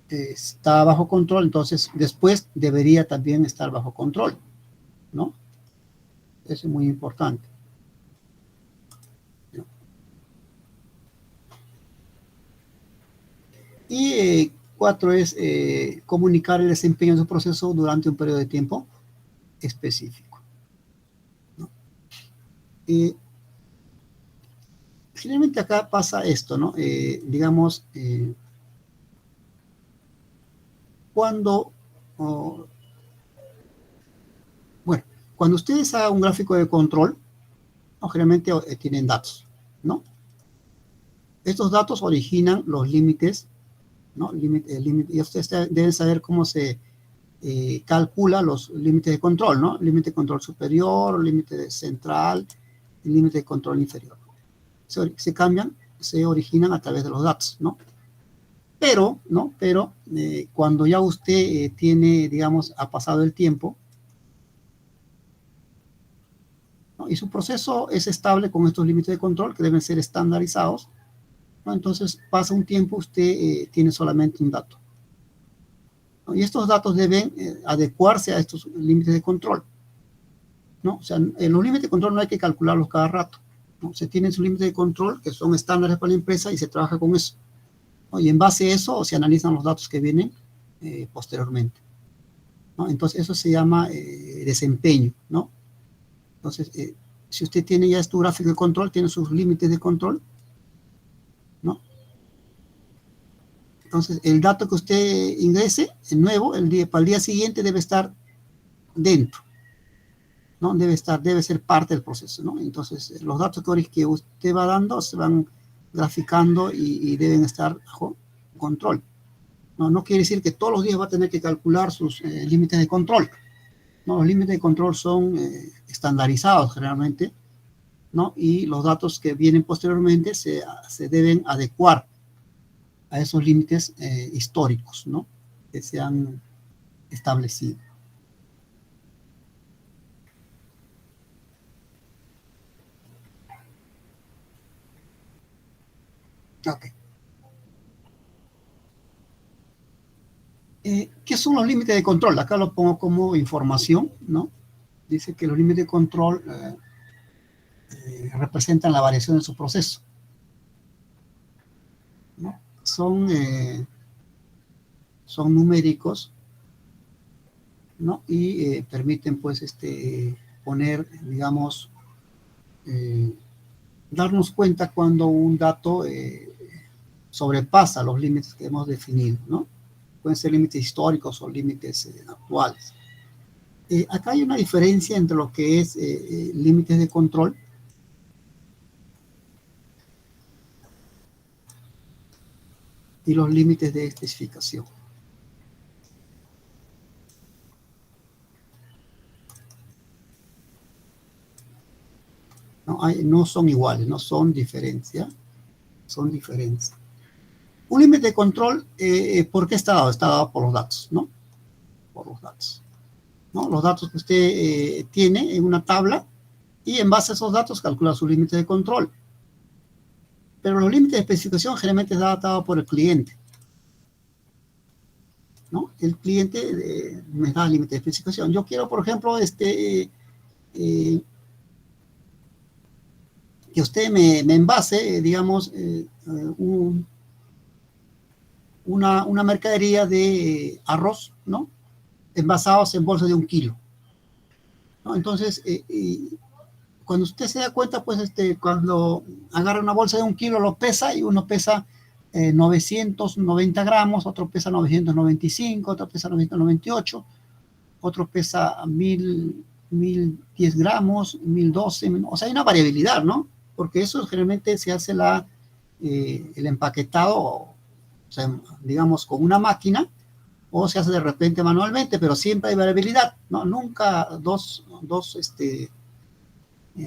está bajo control, entonces después debería también estar bajo control, ¿no? Eso es muy importante, ¿no? Y 4 es comunicar el desempeño de su proceso durante un periodo de tiempo específico, ¿no? Finalmente acá pasa esto, ¿no? Digamos, cuando, oh, bueno, cuando ustedes hagan un gráfico de control, ¿no? Generalmente tienen datos, ¿no? Estos datos originan los límites, ¿no? Y ustedes deben saber cómo se calcula los límites de control, ¿no? Límite de control superior, límite central, y límite de control inferior. Se cambian, se originan a través de los datos, ¿no? Pero, ¿no? Pero cuando ya usted tiene, digamos, ha pasado el tiempo, ¿no? Y su proceso es estable con estos límites de control que deben ser estandarizados, ¿no? Entonces pasa un tiempo, usted tiene solamente un dato, ¿no? Y estos datos deben adecuarse a estos límites de control, ¿no? O sea, los límites de control no hay que calcularlos cada rato, ¿no? Se tienen sus límites de control que son estándares para la empresa y se trabaja con eso, ¿no? Y en base a eso se analizan los datos que vienen posteriormente, ¿no? Entonces eso se llama desempeño, ¿no? Entonces, si usted tiene ya tu gráfico de control, tiene sus límites de control, ¿no? Entonces, el dato que usted ingrese, el nuevo, para el día siguiente debe estar dentro, ¿no? Debe ser parte del proceso, ¿no? Entonces, los datos que usted va dando se van graficando y deben estar bajo control. No quiere decir que todos los días va a tener que calcular sus límites de control. No, los límites de control son estandarizados generalmente, ¿no? Y los datos que vienen posteriormente se deben adecuar a esos límites históricos, ¿no? Que se han establecido. Ok. ¿Qué son los límites de control? Acá lo pongo como información, ¿no? Dice que los límites de control representan la variación de su proceso, ¿no? Son numéricos, ¿no? Y permiten, pues, poner, digamos, darnos cuenta cuando un dato sobrepasa los límites que hemos definido, ¿no? Pueden ser límites históricos o límites actuales. Acá hay una diferencia entre lo que es límites de control y los límites de especificación. No son iguales, no son diferencia, son diferencias. Un límite de control, ¿por qué está dado? Está dado por los datos, ¿no? Por los datos, ¿no? Los datos que usted tiene en una tabla y en base a esos datos calcula su límite de control. Pero los límites de especificación generalmente es dado por el cliente, ¿no? El cliente me da el límite de especificación. Yo quiero, por ejemplo, que usted me envase, digamos, una mercadería de arroz, ¿no? Envasados en bolsas de 1 kilo, ¿no? Entonces, cuando usted se da cuenta, pues, cuando agarra una bolsa de 1 kilo, lo pesa y uno pesa 990 gramos, otro pesa 995, otro pesa 998, otro pesa 1010 gramos, 1012, o sea, hay una variabilidad, ¿no? Porque eso generalmente se hace el empaquetado, o sea, digamos, con una máquina, o se hace de repente manualmente, pero siempre hay variabilidad, ¿no? Nunca dos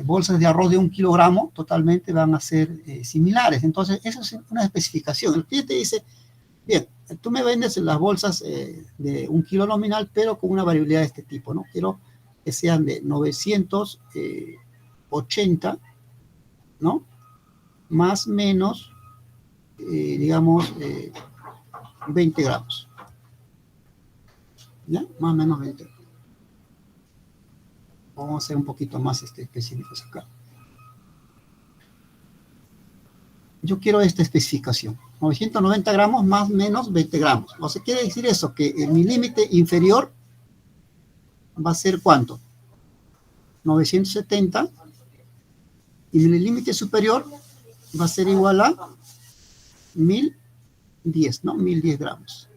bolsas de arroz de 1 kilogramo totalmente van a ser similares. Entonces, eso es una especificación. El cliente dice, bien, tú me vendes las bolsas de 1 kilo nominal, pero con una variabilidad de este tipo, ¿no? Quiero que sean de 980, ¿no? Más menos, digamos, 20 gramos. ¿Ya? Más o menos 20 gramos. Vamos a ser un poquito más específicos acá. Yo quiero esta especificación. 990 gramos más menos 20 gramos. O sea, quiere decir eso, que mi límite inferior va a ser ¿cuánto? 970. Y mi límite superior va a ser igual a 1010, ¿no? 1010 gramos,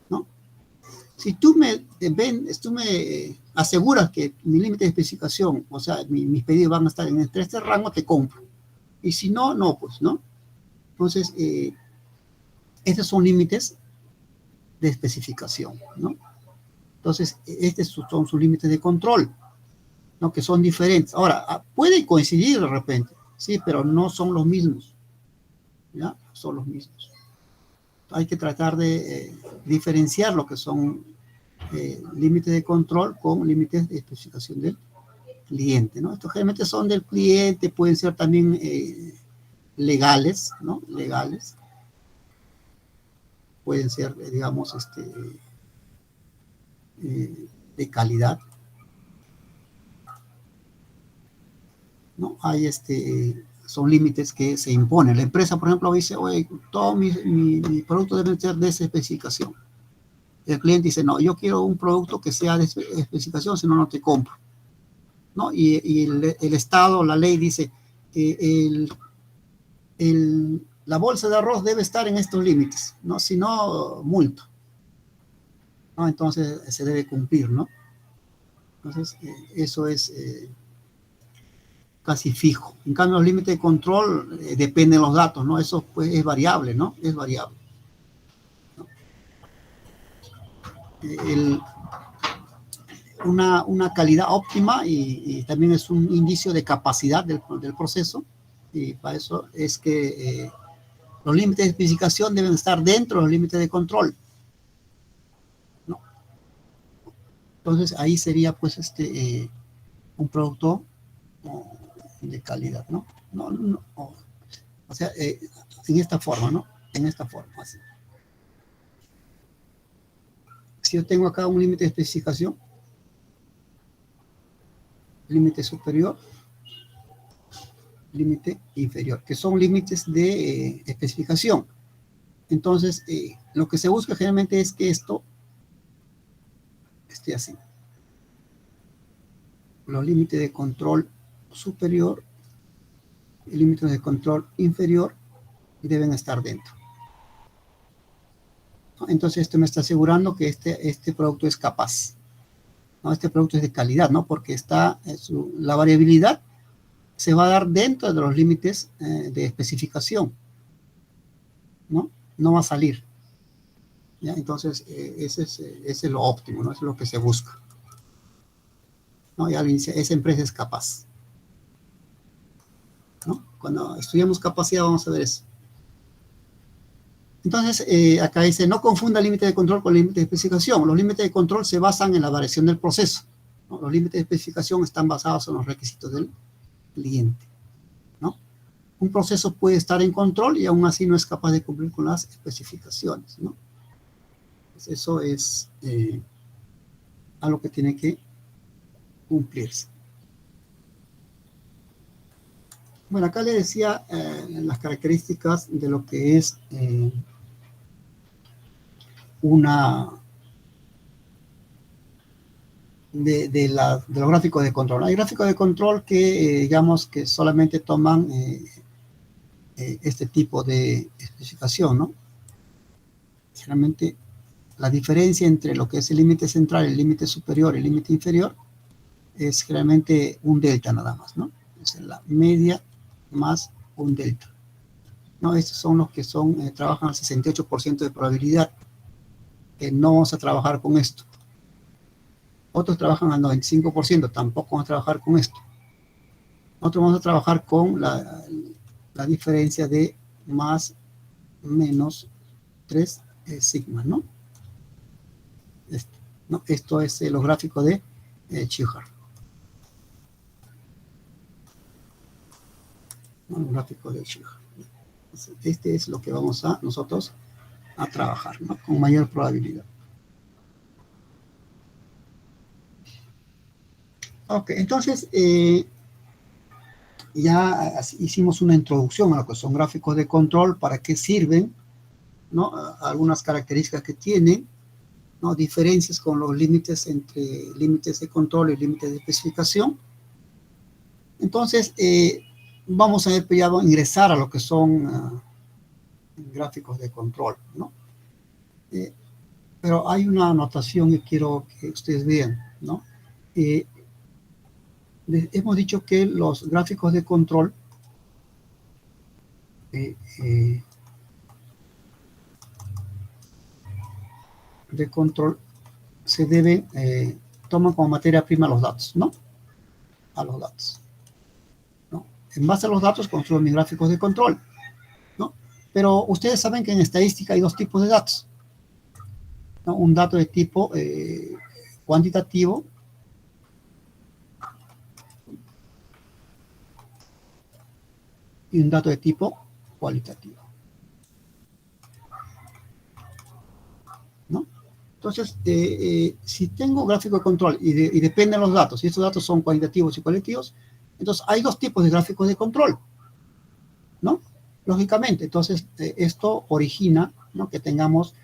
¿no? Si tú me aseguras que mi límite de especificación, o sea, mis pedidos van a estar en este rango, te compro. Y si no, no, pues, ¿no? Entonces, estos son límites de especificación, ¿no? Entonces, estos son sus límites de control, ¿no? Que son diferentes. Ahora, pueden coincidir de repente, sí, pero no son los mismos, ¿ya? Son los mismos. Hay que tratar de diferenciar lo que son límites de control con límites de especificación del cliente, ¿no? Estos generalmente son del cliente, pueden ser también legales, ¿no? Legales. Pueden ser, digamos, de calidad, ¿no? Hay son límites que se imponen. La empresa, por ejemplo, dice, oye, todo mi producto debe ser de esa especificación. El cliente dice, no, yo quiero un producto que sea de especificación, si no, no te compro, ¿no? Y el Estado, la ley dice, la bolsa de arroz debe estar en estos límites, ¿no? Si no, multo, ¿no? Entonces se debe cumplir, ¿no? Entonces, eso es casi fijo. En cambio, los límites de control dependen de los datos, ¿no? Eso pues es variable, ¿no? Es variable, ¿no? Una calidad óptima y también es un indicio de capacidad del proceso, y para eso es que los límites de especificación deben estar dentro de los límites de control, ¿no? Entonces ahí sería pues un producto de calidad, ¿no? O sea, en esta forma, ¿no? En esta forma, así. Si yo tengo acá un límite de especificación, límite superior, límite inferior, que son límites de especificación. Entonces, lo que se busca generalmente es que esto esté así. Los límites de control superior y límites de control inferior deben estar dentro, ¿no? Entonces, esto me está asegurando que este producto es capaz, ¿no? Este producto es de calidad, ¿no? Porque la variabilidad se va a dar dentro de los límites de especificación, ¿no? No va a salir, ¿ya? Entonces, ese es lo óptimo, ¿no? Eso es lo que se busca, ¿no? Y alguien dice, esa empresa es capaz, ¿no? Cuando estudiamos capacidad vamos a ver eso. Entonces, acá dice, no confunda límite de control con límite de especificación. Los límites de control se basan en la variación del proceso, ¿no? Los límites de especificación están basados en los requisitos del cliente, ¿no? Un proceso puede estar en control y aún así no es capaz de cumplir con las especificaciones, ¿no? Pues eso es algo que tiene que cumplirse. Bueno, acá le decía las características de lo que es de los gráficos de control. Hay gráficos de control que, digamos, que solamente toman este tipo de especificación, ¿no? Generalmente, la diferencia entre lo que es el límite central, el límite superior y el límite inferior es generalmente un delta nada más, ¿no? Es la media más un delta, ¿no? Estos son los que trabajan al 68% de probabilidad. No vamos a trabajar con esto. Otros trabajan al 95%, tampoco vamos a trabajar con esto. Nosotros vamos a trabajar con la diferencia de más menos 3 sigma, ¿no? ¿No? Esto es los gráficos de Chichar, ¿no? El gráfico de Chichar. Este es lo que vamos nosotros a trabajar, ¿no? Con mayor probabilidad. Ok, entonces ya hicimos una introducción a lo que son gráficos de control, para qué sirven, ¿no? Algunas características que tienen, ¿no? Diferencias con los límites entre límites de control y límites de especificación. Entonces, vamos a ver, ya a ingresar a lo que son gráficos de control, ¿no? Pero hay una anotación que quiero que ustedes vean, ¿no? Hemos dicho que los gráficos de control se deben, toman como materia prima los datos, ¿no? A los datos, ¿no? En base a los datos construyo mis gráficos de control, ¿no? Pero ustedes saben que en estadística hay dos tipos de datos, ¿no? Un dato de tipo cuantitativo y un dato de tipo cualitativo, ¿no? Entonces, si tengo gráfico de control y dependen los datos, y estos datos son cuantitativos y cualitativos, entonces hay dos tipos de gráficos de control, ¿no? Lógicamente, entonces esto origina, ¿no?, que tengamos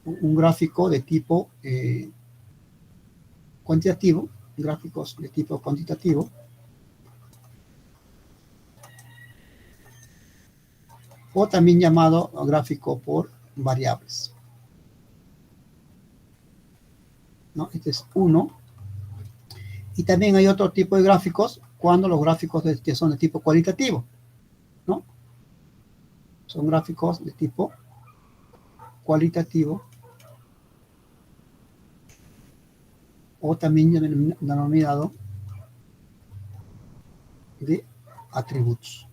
un gráfico de tipo cuantitativo, gráficos de tipo cuantitativo, o también llamado gráfico por variables, ¿no? Este es uno. Y también hay otro tipo de gráficos cuando los gráficos que son de tipo cualitativo, ¿no? Son gráficos de tipo cualitativo o también denominado de atributos,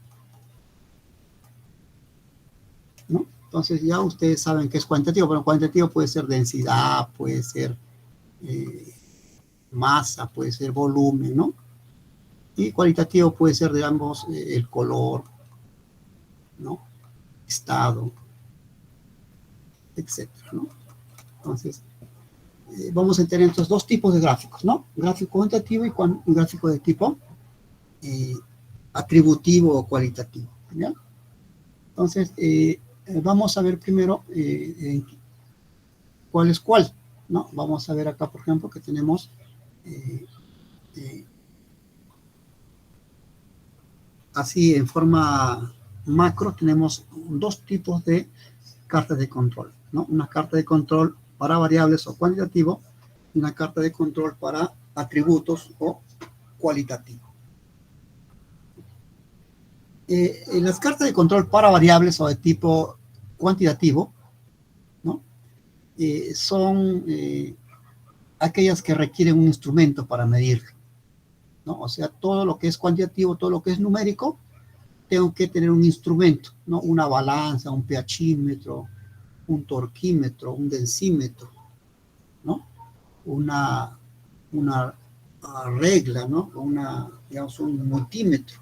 ¿no? Entonces ya ustedes saben que es cuantitativo, pero cuantitativo puede ser densidad, puede ser masa, puede ser volumen, ¿no? Y cualitativo puede ser, digamos, el color, ¿no? Estado, etcétera, ¿no? Entonces, vamos a tener estos dos tipos de gráficos, ¿no? Gráfico cuantitativo y un gráfico de tipo atributivo o cualitativo, ¿ya? Entonces, vamos a ver primero cuál es cuál, ¿no? Vamos a ver acá, por ejemplo, que tenemos así en forma macro, tenemos dos tipos de cartas de control, ¿no? Una carta de control para variables o cuantitativo y una carta de control para atributos o cualitativo. En las cartas de control para variables o de tipo cuantitativo, ¿no? Son aquellas que requieren un instrumento para medirlo, ¿no? O sea, todo lo que es cuantitativo, todo lo que es numérico, tengo que tener un instrumento, ¿no? Una balanza, un pHímetro, un torquímetro, un densímetro, ¿no? Una regla, ¿no? Digamos, un multímetro,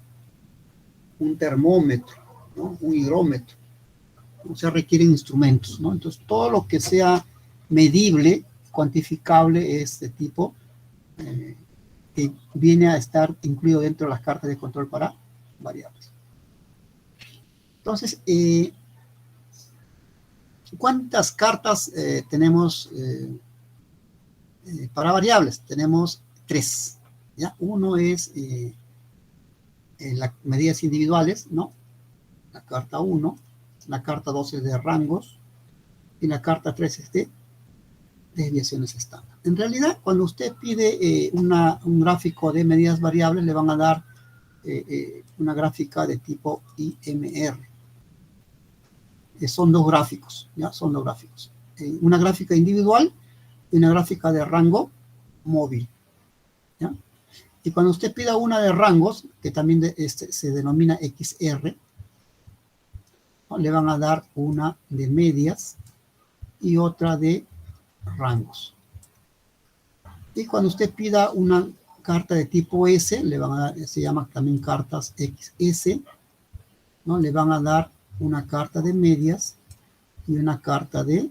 un termómetro, ¿no? Un higrómetro. O sea, requieren instrumentos, ¿no? Entonces, todo lo que sea medible, cuantificable, es de tipo que viene a estar incluido dentro de las cartas de control para variables. Entonces, ¿cuántas cartas tenemos para variables? Tenemos tres, ¿ya? Uno es las medidas individuales, ¿no? La carta 1, la carta 2 es de rangos y la carta 3 es de desviaciones estándar. En realidad, cuando usted pide un gráfico de medidas variables, le van a dar una gráfica de tipo IMR. Son dos gráficos, ¿ya? Son dos gráficos. Una gráfica individual y una gráfica de rango móvil, ¿ya? Y cuando usted pida una de rangos, que también se denomina XR, ¿no? Le van a dar una de medias y otra de rangos. Y cuando usted pida una carta de tipo S, le van a dar, se llama también cartas XS, ¿no? Le van a dar una carta de medias y una carta de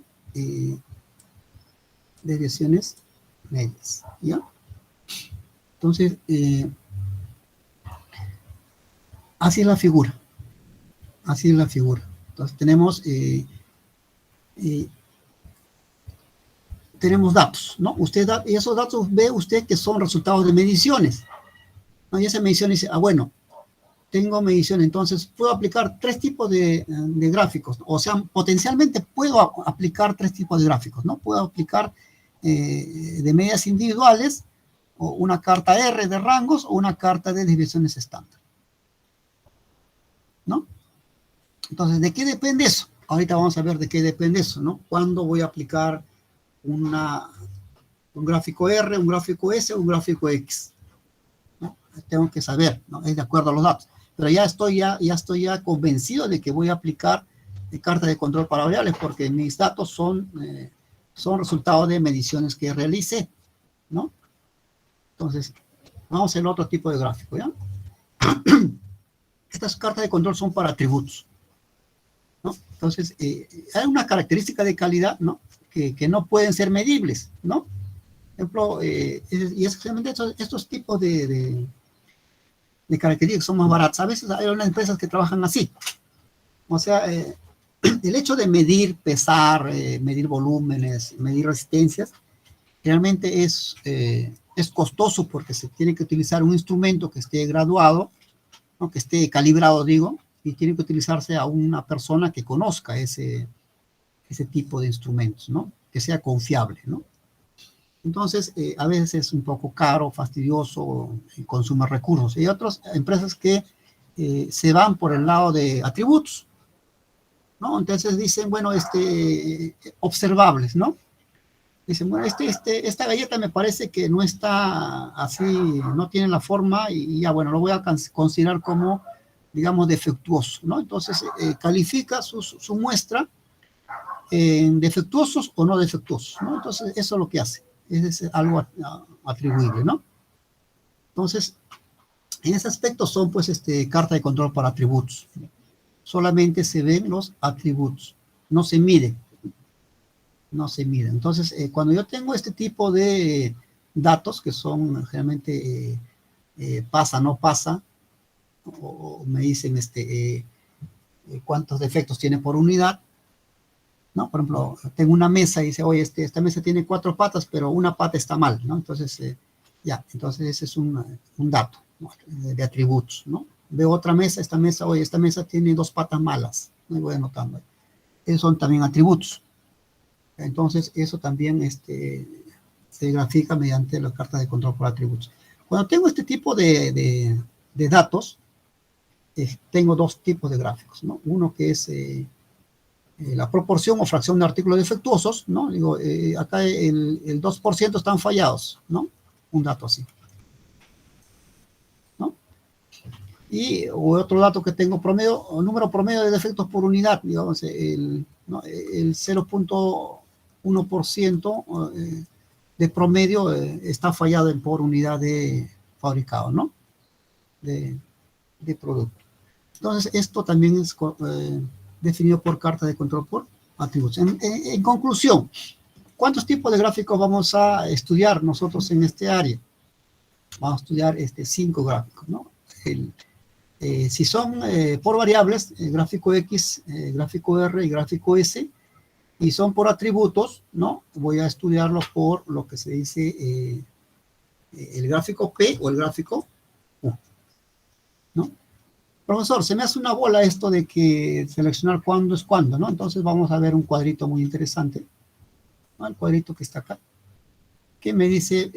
desviaciones medias, ¿ya? Entonces, así es la figura. Así es la figura. Entonces, tenemos datos, ¿no? Y esos datos ve usted que son resultados de mediciones, ¿no? Y esa medición dice, bueno, tengo medición, entonces puedo aplicar tres tipos de gráficos, o sea, potencialmente puedo aplicar tres tipos de gráficos, ¿no? Puedo aplicar de medidas individuales, o una carta R de rangos, o una carta de desviaciones estándar, ¿no? Entonces, ¿de qué depende eso? Ahorita vamos a ver de qué depende eso, ¿no? ¿Cuándo voy a aplicar un gráfico R, un gráfico S, un gráfico X? ¿No? Tengo que saber, ¿no? Es de acuerdo a los datos. Pero ya estoy convencido de que voy a aplicar carta de control para variables porque mis datos son resultado de mediciones que realicé, ¿no? Entonces, vamos al otro tipo de gráfico, ¿ya? Estas cartas de control son para atributos, ¿no? Entonces, hay una característica de calidad, ¿no? Que no pueden ser medibles, ¿no? Por ejemplo, y es justamente estos tipos de características son más baratas. A veces hay unas empresas que trabajan así. O sea, el hecho de medir, pesar, medir volúmenes, medir resistencias, realmente es costoso porque se tiene que utilizar un instrumento que esté graduado, ¿no? Que esté calibrado, digo, y tiene que utilizarse a una persona que conozca ese tipo de instrumentos, ¿no? Que sea confiable, ¿no? Entonces, a veces es un poco caro, fastidioso y consume recursos. Hay otras empresas que se van por el lado de atributos, ¿no? Entonces dicen, bueno, observables, ¿no? Dicen, bueno, esta galleta me parece que no está así, no tiene la forma y ya, bueno, lo voy a considerar como, digamos, defectuoso, ¿no? Entonces, califica su muestra en defectuosos o no defectuosos, ¿no? Entonces, eso es lo que hace. Es algo atribuible, ¿no? Entonces, en ese aspecto son, pues, carta de control para atributos. Solamente se ven los atributos, no se mide. No se mide. Entonces, cuando yo tengo este tipo de datos, que son generalmente pasa, no pasa, o me dicen cuántos defectos tiene por unidad, ¿no? Por ejemplo, tengo una mesa y dice, oye, esta mesa tiene 4 patas, pero una pata está mal, ¿no? Entonces, entonces ese es un dato, ¿no? De atributos, ¿no? Veo otra mesa, oye, esta mesa tiene 2 patas malas, me voy anotando. Esos son también atributos. Entonces, eso también se grafica mediante la carta de control por atributos. Cuando tengo este tipo de datos, tengo dos tipos de gráficos, ¿no? Uno que es la proporción o fracción de artículos defectuosos, ¿no? Digo, acá el 2% están fallados, ¿no? Un dato así, ¿no? Y otro dato que tengo promedio, o número promedio de defectos por unidad, digamos, el 0.1% de promedio está fallado por unidad de fabricado, ¿no? De producto. Entonces, esto también es definido por carta de control por atributos. En conclusión, ¿cuántos tipos de gráficos vamos a estudiar nosotros en este área? Vamos a estudiar 5 gráficos, ¿no? Si son por variables, el gráfico X, gráfico R y gráfico S, y son por atributos, ¿no? Voy a estudiarlos por lo que se dice el gráfico P o el gráfico U, ¿no? Profesor, se me hace una bola esto de que seleccionar cuándo es cuándo, ¿no? Entonces vamos a ver un cuadrito muy interesante, ¿no? El cuadrito que está acá, que me dice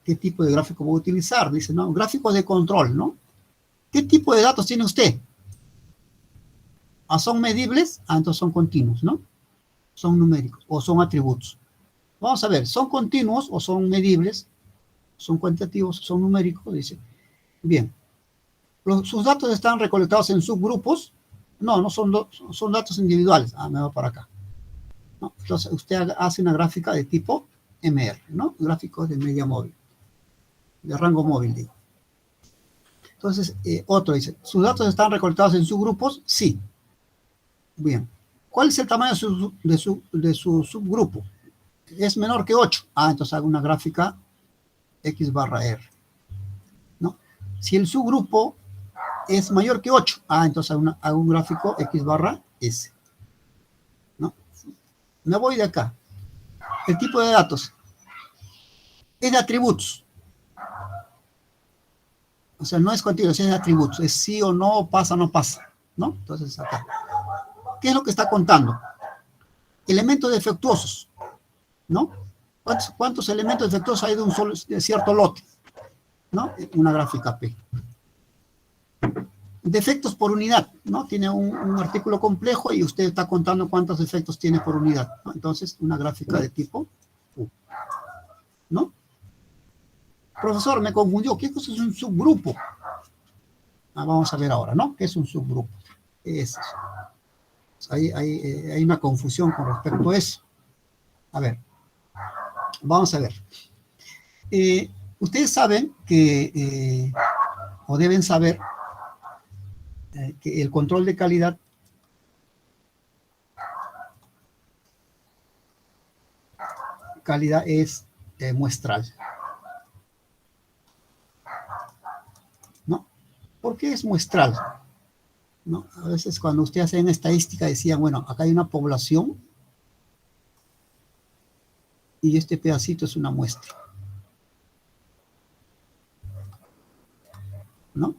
qué tipo de gráfico voy a utilizar. Dice, no, gráfico de control, ¿no? ¿Qué tipo de datos tiene usted? ¿Son medibles? Entonces son continuos, ¿no? Son numéricos o son atributos. Vamos a ver, ¿son continuos o son medibles? ¿Son cuantitativos o son numéricos? Dice, bien. ¿Sus datos están recolectados en subgrupos? No, no son datos individuales. Me voy para acá, ¿no? Entonces, usted hace una gráfica de tipo MR, ¿no? Gráficos de media móvil, de rango móvil, digo. Entonces, otro dice, ¿sus datos están recolectados en subgrupos? Sí. Bien. ¿Cuál es el tamaño de su subgrupo? Es menor que 8. Entonces hago una gráfica X barra R, ¿no? Si el subgrupo es mayor que 8, entonces hago un gráfico X barra S, ¿no? Me voy de acá. El tipo de datos es de atributos. O sea, no es continuación de atributos, es sí o no, pasa o no pasa, ¿no? Entonces, acá. ¿Qué es lo que está contando? Elementos defectuosos, ¿no? ¿Cuántos elementos defectuosos hay de cierto lote? ¿No? Una gráfica P. Defectos por unidad, ¿no? Tiene un artículo complejo y usted está contando cuántos defectos tiene por unidad, ¿no? Entonces, una gráfica de tipo U, ¿no? Profesor, me confundió. ¿Qué cosa es un subgrupo? Vamos a ver ahora, ¿no? ¿Qué es un subgrupo? Es, hay una confusión con respecto a eso. A ver, vamos a ver. Ustedes saben que, o deben saber, que el control de calidad es muestral, ¿no? ¿Por qué es muestral? ¿No? A veces cuando usted hace en estadística decían, bueno, acá hay una población y este pedacito es una muestra, ¿no?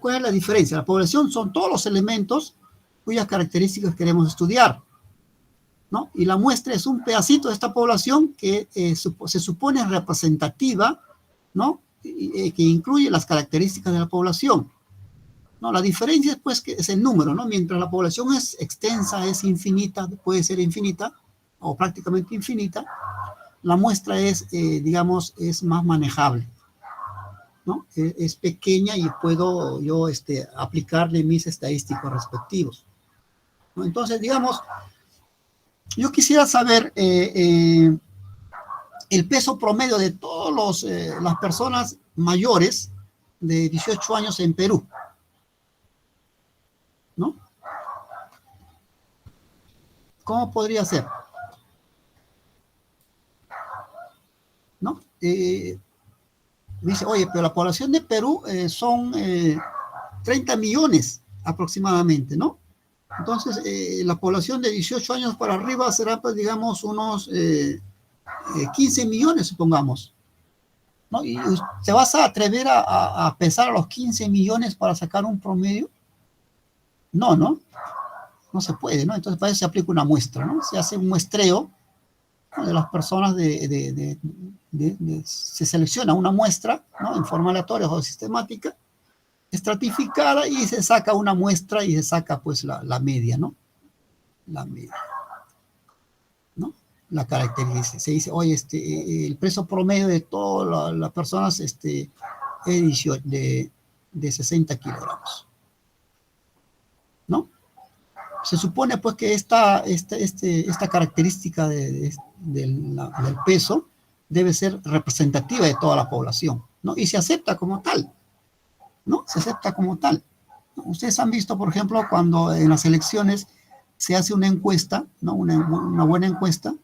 ¿Cuál es la diferencia? La población son todos los elementos cuyas características queremos estudiar, ¿no? Y la muestra es un pedacito de esta población que se supone representativa, ¿no? Que incluye las características de la población, ¿no? La diferencia es, pues, que es el número, ¿no? Mientras la población es extensa, es infinita, puede ser infinita o prácticamente infinita, la muestra es, digamos, es más manejable, ¿no? Es pequeña y puedo yo aplicarle mis estadísticos respectivos, ¿no? Entonces, digamos, yo quisiera saber el peso promedio de todas las personas mayores de 18 años en Perú, ¿no? ¿Cómo podría ser? ¿No? Dice, oye, pero la población de Perú son 30 millones aproximadamente, ¿no? Entonces, la población de 18 años para arriba será, pues, digamos, unos 15 millones, supongamos, ¿no? ¿Y te vas a atrever a pesar a los 15 millones para sacar un promedio? No, ¿no? No se puede, ¿no? Entonces, para eso se aplica una muestra, ¿no? Se hace un muestreo, ¿no? De las personas, se selecciona una muestra, ¿no? En forma aleatoria o sistemática, estratificada, y se saca una muestra y se saca, pues, la media, ¿no? La media, ¿no? La característica. Se dice, oye, el peso promedio de todas las personas es de 60 kilogramos, ¿no? Se supone, pues, que esta característica del peso debe ser representativa de toda la población, ¿no? Y se acepta como tal, ¿no? Se acepta como tal. Ustedes han visto, por ejemplo, cuando en las elecciones se hace una encuesta, ¿no? Una buena encuesta,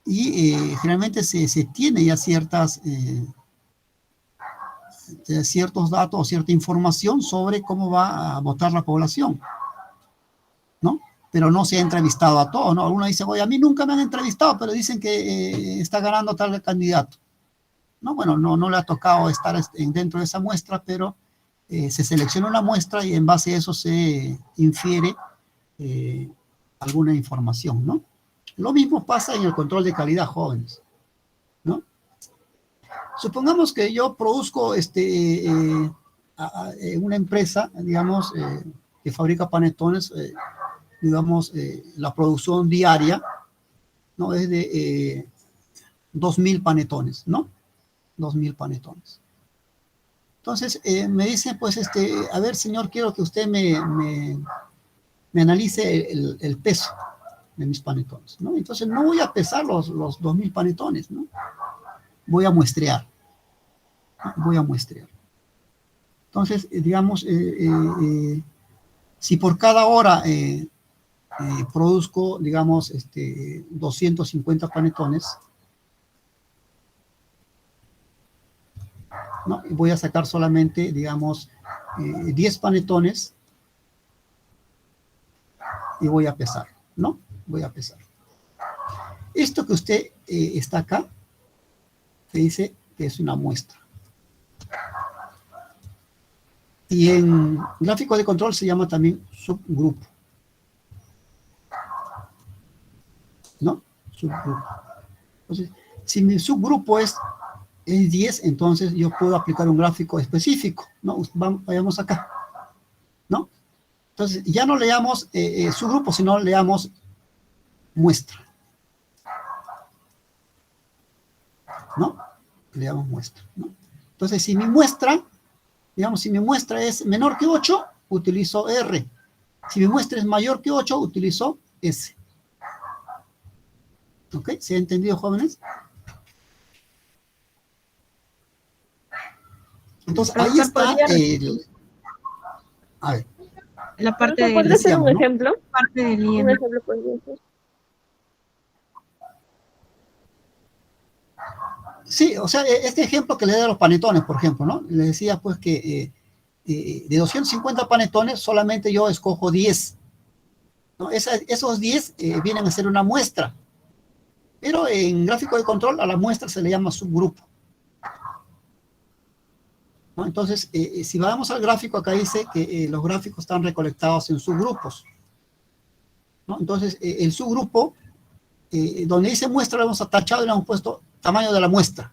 y generalmente se tiene ya ciertos datos o cierta información sobre cómo va a votar la población, ¿no? Pero no se ha entrevistado a todos, ¿no? Algunos dicen, oye, a mí nunca me han entrevistado, pero dicen que está ganando tal candidato, ¿no? Bueno, no le ha tocado estar dentro de esa muestra, pero se selecciona una muestra y en base a eso se infiere alguna información, ¿no? Lo mismo pasa en el control de calidad, jóvenes, ¿no? Supongamos que yo produzco una empresa, digamos, que fabrica panetones, digamos, la producción diaria, ¿no? Es de 2.000 panetones, ¿no? 2.000 panetones. Entonces, me dice, pues, a ver, señor, quiero que usted me analice el peso de mis panetones, ¿no? Entonces, no voy a pesar los 2.000 panetones, ¿no? Voy a muestrear, ¿no? Voy a muestrear. Entonces, digamos, si por cada hora produzco, digamos, 250 panetones, ¿no? Voy a sacar solamente, digamos, 10 panetones y voy a pesar, ¿no? Voy a pesar. Esto que usted está acá, te dice que es una muestra, Y en gráfico de control se llama también subgrupo. ¿No? Subgrupo. Entonces, si mi subgrupo es 10, entonces yo puedo aplicar un gráfico específico, ¿no? Vayamos acá, ¿no? Entonces, ya no leamos subgrupo, sino leamos muestra, ¿no? Leamos muestra, ¿no? Entonces, si mi muestra, digamos, si mi muestra es menor que 8, utilizo R. Si mi muestra es mayor que 8, utilizo S. ¿Ok? ¿Se ha entendido, jóvenes? Entonces, ahí está el... A ver. La parte del... ¿Puedes hacer un ejemplo? Parte del Un IM. ejemplo, podría ser. Sí, o sea, este ejemplo que le doy a los panetones, por ejemplo, ¿no? Le decía, pues, que de 250 panetones, solamente yo escojo 10. ¿No? Esos 10 vienen a ser una muestra. Pero en gráfico de control, a la muestra se le llama subgrupo. ¿No? Entonces, si vamos al gráfico, acá dice que los gráficos están recolectados en subgrupos. ¿No? Entonces, el subgrupo, donde dice muestra, lo hemos tachado y le hemos puesto tamaño de la muestra.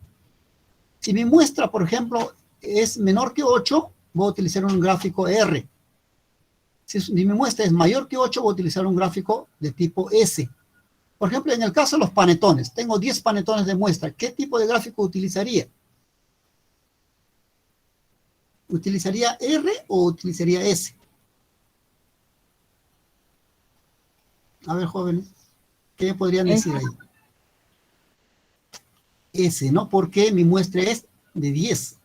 Si mi muestra, por ejemplo, es menor que 8, voy a utilizar un gráfico R. Si mi muestra es mayor que 8, voy a utilizar un gráfico de tipo S. Por ejemplo, en el caso de los panetones, tengo 10 panetones de muestra. ¿Qué tipo de gráfico utilizaría? ¿Utilizaría R o utilizaría S? A ver, jóvenes, ¿qué me podrían decir ahí? S, ¿no? Porque mi muestra es de 10.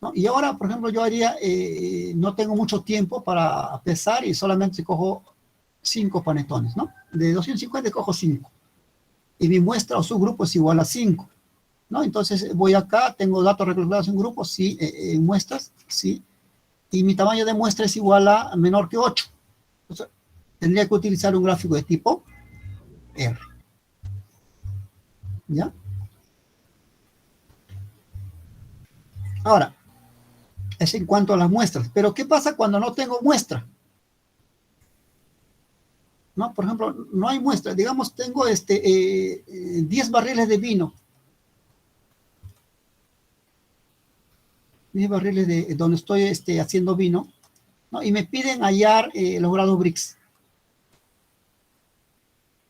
¿No? Y ahora, por ejemplo, yo haría, no tengo mucho tiempo para pesar y solamente cojo 5 panetones, ¿no? De 250 cojo 5. Y mi muestra o subgrupo es igual a 5, ¿no? Entonces voy acá, tengo datos recolectados en grupos, sí, en muestras, sí. Y mi tamaño de muestra es igual a menor que 8. Entonces, tendría que utilizar un gráfico de tipo R. ¿Ya? Ahora, es en cuanto a las muestras. Pero, ¿qué pasa cuando no tengo muestra? ¿No? Por ejemplo, no hay muestra. Digamos, tengo 10 barriles de vino. 10 barriles de donde estoy haciendo vino, ¿no? Y me piden hallar los grados Brix,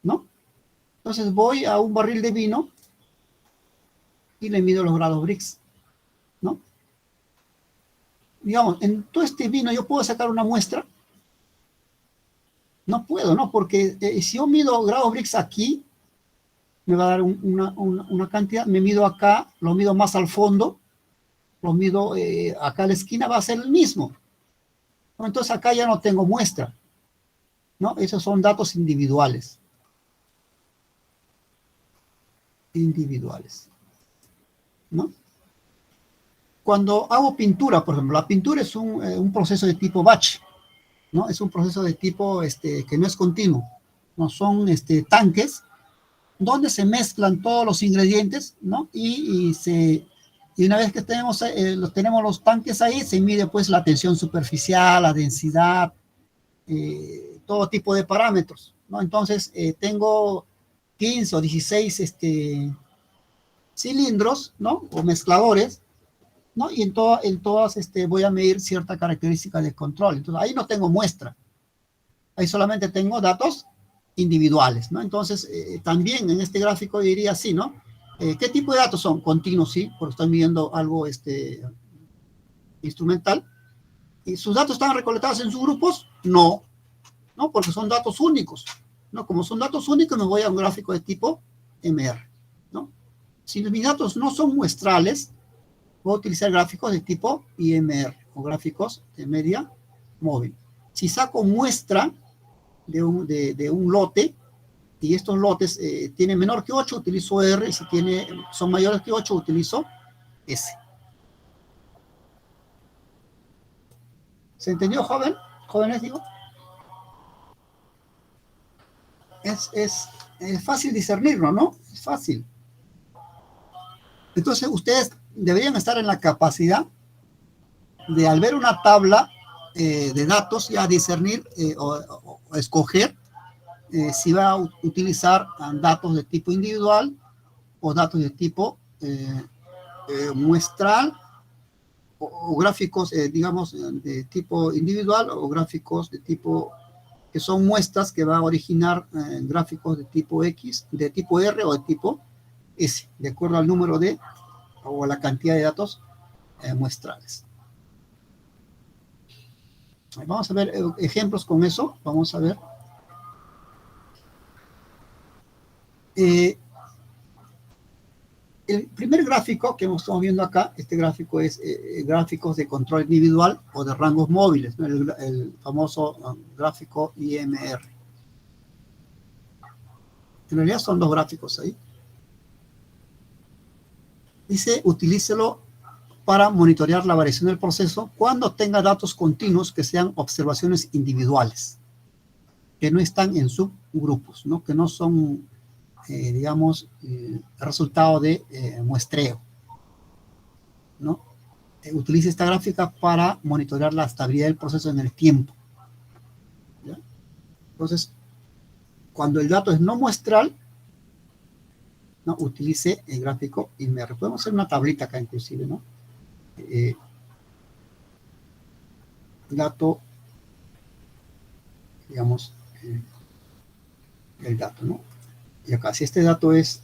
¿no? Entonces voy a un barril de vino y le mido los grados Brix, ¿no? Digamos, en todo este vino yo puedo sacar una muestra. No puedo, ¿no? Porque si yo mido grados Brix aquí, me va a dar una cantidad. Me mido acá, lo mido más al fondo, lo mido acá a la esquina, va a ser el mismo. ¿No? Entonces acá ya no tengo muestra, ¿no? Esos son datos individuales. Individuales, ¿no? Cuando hago pintura, por ejemplo, la pintura es un proceso de tipo batch, ¿no? Es un proceso de tipo que no es continuo, no son tanques donde se mezclan todos los ingredientes, ¿no? Y una vez que tenemos los tanques ahí, se mide pues la tensión superficial, la densidad, todo tipo de parámetros, ¿no? Entonces, tengo 15 o 16 cilindros, ¿no? O mezcladores, ¿no? Y en todas voy a medir cierta característica de control. Entonces, ahí no tengo muestra. Ahí solamente tengo datos individuales, ¿no? Entonces, también en este gráfico diría así, ¿no? ¿Qué tipo de datos son? Continuos, sí, porque estoy midiendo algo instrumental. ¿Y sus datos están recolectados en sus grupos? No, ¿no? Porque son datos únicos, ¿no? Como son datos únicos, me voy a un gráfico de tipo MR, ¿no? Si mis datos no son muestrales, voy a utilizar gráficos de tipo IMR o gráficos de media móvil. Si saco muestra de un lote y estos lotes tienen menor que 8, utilizo R, y si son mayores que 8, utilizo S. ¿Se entendió, joven? ¿Jóvenes, digo? Es fácil discernirlo, ¿no? Es fácil. Entonces, ustedes deberían estar en la capacidad de al ver una tabla de datos, ya discernir o escoger si va a utilizar datos de tipo individual o datos de tipo muestral o gráficos, digamos, de tipo individual o gráficos de tipo que son muestras que va a originar gráficos de tipo X, de tipo R o de tipo S, de acuerdo al número de o a la cantidad de datos muestrales. Vamos a ver ejemplos con eso. Vamos a ver. El primer gráfico que estamos viendo acá, este gráfico es gráficos de control individual o de rangos móviles, ¿no? El famoso gráfico IMR. En realidad son dos gráficos ahí. Dice, utilícelo para monitorear la variación del proceso cuando tenga datos continuos que sean observaciones individuales, que no están en subgrupos, ¿no? Que no son, digamos, resultado de muestreo, ¿no? Utilice esta gráfica para monitorear la estabilidad del proceso en el tiempo, ¿ya? Entonces, cuando el dato es no muestral, ¿no? Utilice el gráfico IMR. Podemos hacer una tablita acá inclusive, ¿no? Dato, digamos, el dato, ¿no? Y acá, si este dato es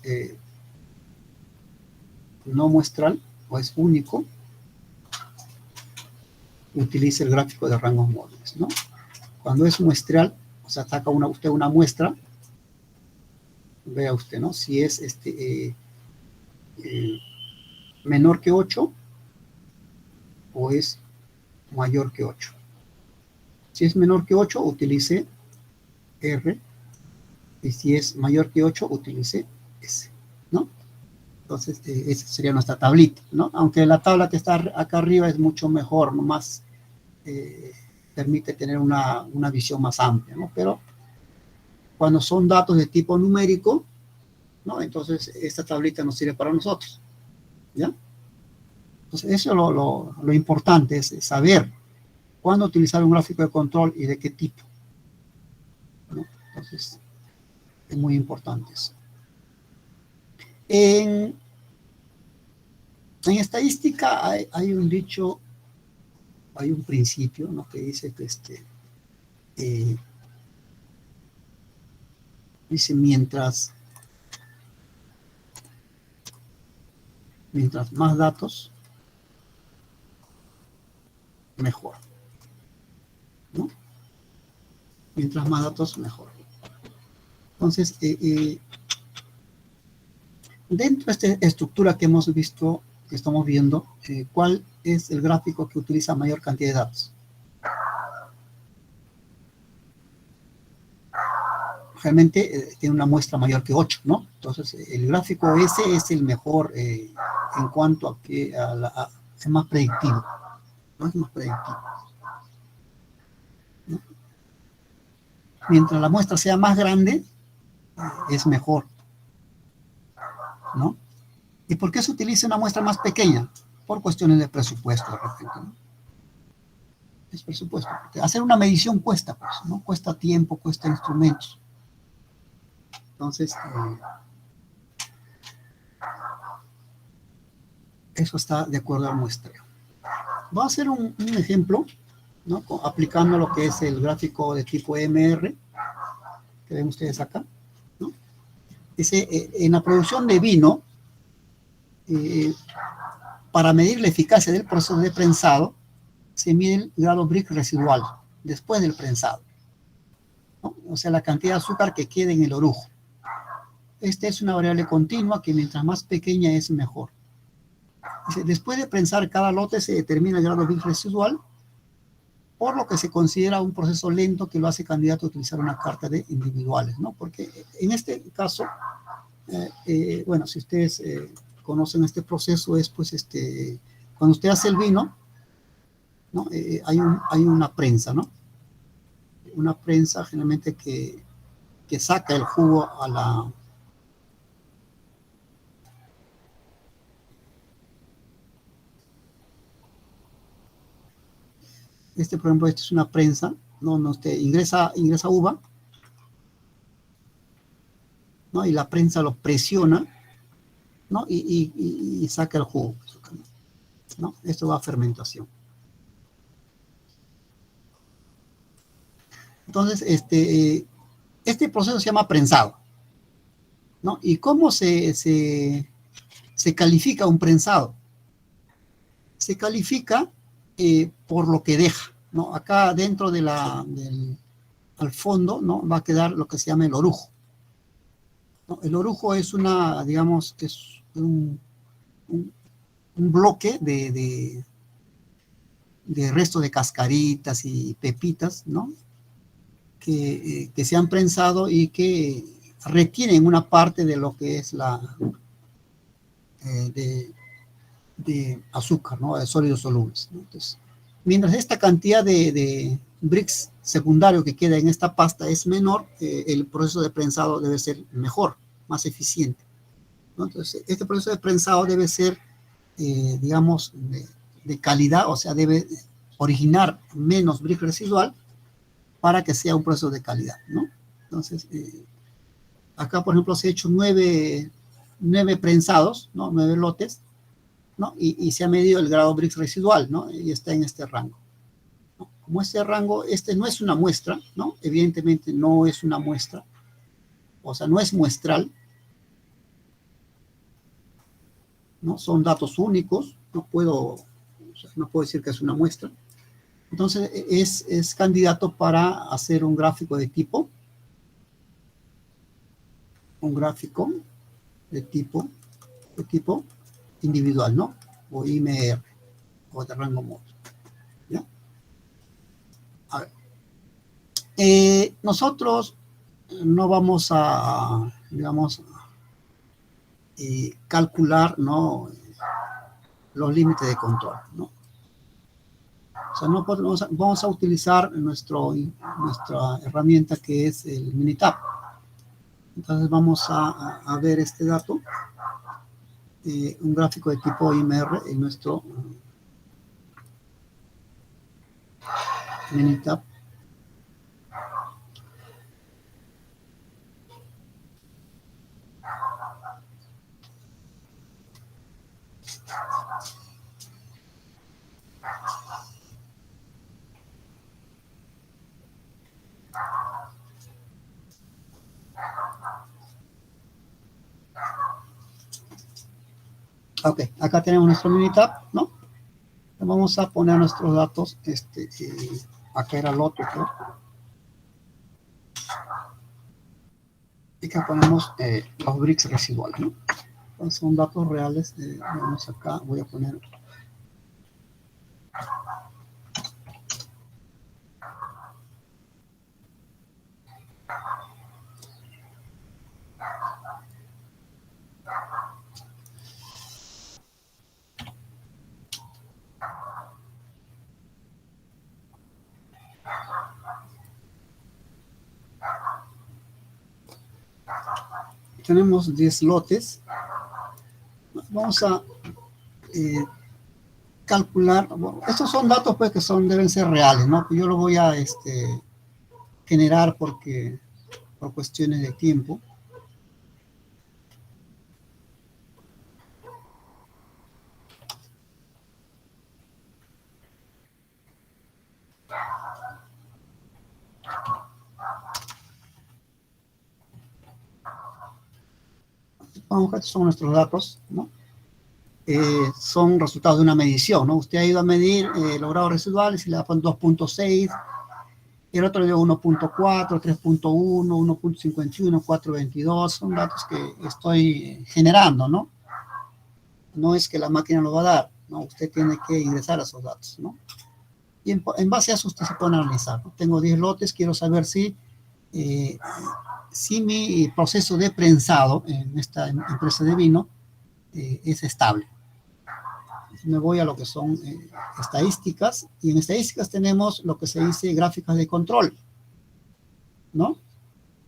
no muestral o es único, utilice el gráfico de rangos móviles, ¿no? Cuando es muestral, o sea, saca usted una muestra, vea usted, ¿no? Si es menor que 8 o es mayor que 8. Si es menor que 8, utilice R, y si es mayor que 8, utilice S, ¿no? Entonces, esa sería nuestra tablita, ¿no? Aunque la tabla que está acá arriba es mucho mejor, ¿no? Más permite tener una visión más amplia, ¿no? Pero cuando son datos de tipo numérico, ¿no? Entonces, esta tablita nos sirve para nosotros, ¿ya? Entonces, eso es lo importante, es saber cuándo utilizar un gráfico de control y de qué tipo, ¿no? Entonces, es muy importante eso. En estadística hay un dicho, hay un principio, ¿no? Que dice que dice mientras más datos, mejor, ¿no? Mientras más datos, mejor. Entonces, dentro de esta estructura que hemos visto, que estamos viendo, ¿cuál es el gráfico que utiliza mayor cantidad de datos? Realmente tiene una muestra mayor que 8, ¿no? Entonces, el gráfico ese es el mejor en cuanto a que es más predictivo, ¿no? Es más predictivo, ¿no? Mientras la muestra sea más grande, es mejor, ¿no? ¿Y por qué se utiliza una muestra más pequeña? Por cuestiones de presupuesto, de repente, ¿no? Es presupuesto. Porque hacer una medición cuesta, pues, ¿no? Cuesta tiempo, cuesta instrumentos. Entonces, eso está de acuerdo al muestreo. Voy a hacer un ejemplo, ¿no? Aplicando lo que es el gráfico de tipo MR, que ven ustedes acá, ¿no? Dice, en la producción de vino, para medir la eficacia del proceso de prensado, se mide el grado Brix residual después del prensado, ¿no? O sea, la cantidad de azúcar que queda en el orujo. Esta es una variable continua que mientras más pequeña es mejor. Dice, después de prensar cada lote se determina el grado Brix residual, por lo que se considera un proceso lento que lo hace candidato a utilizar una carta de individuales, ¿no? Porque en este caso, bueno, si ustedes conocen este proceso, es pues cuando usted hace el vino, ¿no? Hay una prensa, ¿no? Una prensa generalmente que saca el jugo a la... Por ejemplo, esto es una prensa, ¿no? Usted ingresa uva, ¿no? Y la prensa lo presiona, ¿no? Y saca el jugo, ¿no? Esto va a fermentación. Entonces, este proceso se llama prensado, ¿no? ¿Y cómo se califica un prensado? Se califica por lo que deja, ¿no? Acá dentro al fondo, ¿no? Va a quedar lo que se llama el orujo, ¿no? El orujo es digamos, que es un bloque de restos de cascaritas y pepitas, ¿no? Que se han prensado y que retienen una parte de lo que es de azúcar, ¿no? De sólidos solubles, ¿no? Entonces, mientras esta cantidad de bricks secundario que queda en esta pasta es menor, el proceso de prensado debe ser mejor, más eficiente, ¿no? Entonces, este proceso de prensado debe ser, digamos, de calidad, o sea, debe originar menos brick residual para que sea un proceso de calidad, ¿no? Entonces, acá, por ejemplo, se ha hecho 9 prensados, ¿no? 9 lotes, ¿no? Y se ha medido el grado Brix residual, ¿no? Y está en este rango, ¿no? Como este rango, no es una muestra, ¿no? Evidentemente no es una muestra, o sea, no es muestral, ¿no? Son datos únicos, no puedo decir que es una muestra. Entonces, es candidato para hacer un gráfico de tipo, de tipo individual, ¿no? O IMR, o de rango móvil, ¿ya? A ver. Nosotros no vamos a, digamos, calcular, ¿no? Los límites de control, ¿no? O sea, no podemos, vamos a utilizar nuestra herramienta que es el Minitab. Entonces vamos a ver este dato, un gráfico de tipo IMR en nuestro Minitab. Ok, acá tenemos nuestro Minitab, ¿no? Vamos a poner nuestros datos, acá era el otro, ¿no? Y acá ponemos los bricks residuales, ¿no? Entonces son datos reales, vamos acá, voy a poner tenemos 10 lotes. Vamos a calcular, bueno, estos son datos pues que deben ser reales, ¿no? Yo lo voy a generar por cuestiones de tiempo. Vamos, estos son nuestros datos, ¿no? Son resultados de una medición, ¿no? Usted ha ido a medir los grados residuales y le da 2.6, y el otro le dio 1.4, 3.1, 1.51, 4.22, son datos que estoy generando, ¿no? No es que la máquina lo va a dar, ¿no? Usted tiene que ingresar a esos datos, ¿no? Y en base a eso usted se puede analizar, ¿no? Tengo 10 lotes, quiero saber si mi proceso de prensado en esta empresa de vino es estable. Me voy a lo que son estadísticas, y en estadísticas tenemos lo que se dice gráficas de control, ¿no?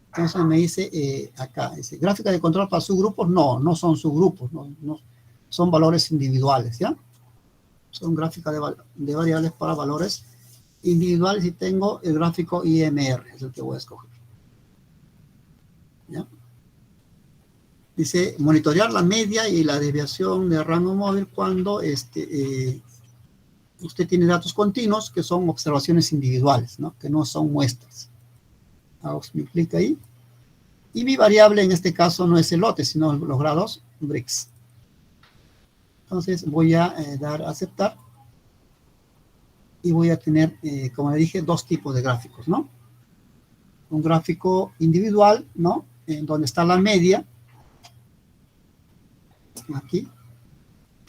Entonces me dice acá, dice, gráficas de control para subgrupos, no son subgrupos, no, son valores individuales, ¿ya? Son gráficas de variables para valores individuales y tengo el gráfico IMR, es el que voy a escoger. ¿Ya? Dice, monitorear la media y la desviación de rango móvil cuando usted tiene datos continuos, que son observaciones individuales, ¿no? Que no son muestras. Hago mi clic ahí. Y mi variable en este caso no es el lote, sino los grados Brix. Entonces voy a dar a aceptar. Y voy a tener, como le dije, dos tipos de gráficos, ¿no? Un gráfico individual, ¿no? En donde está la media. Aquí.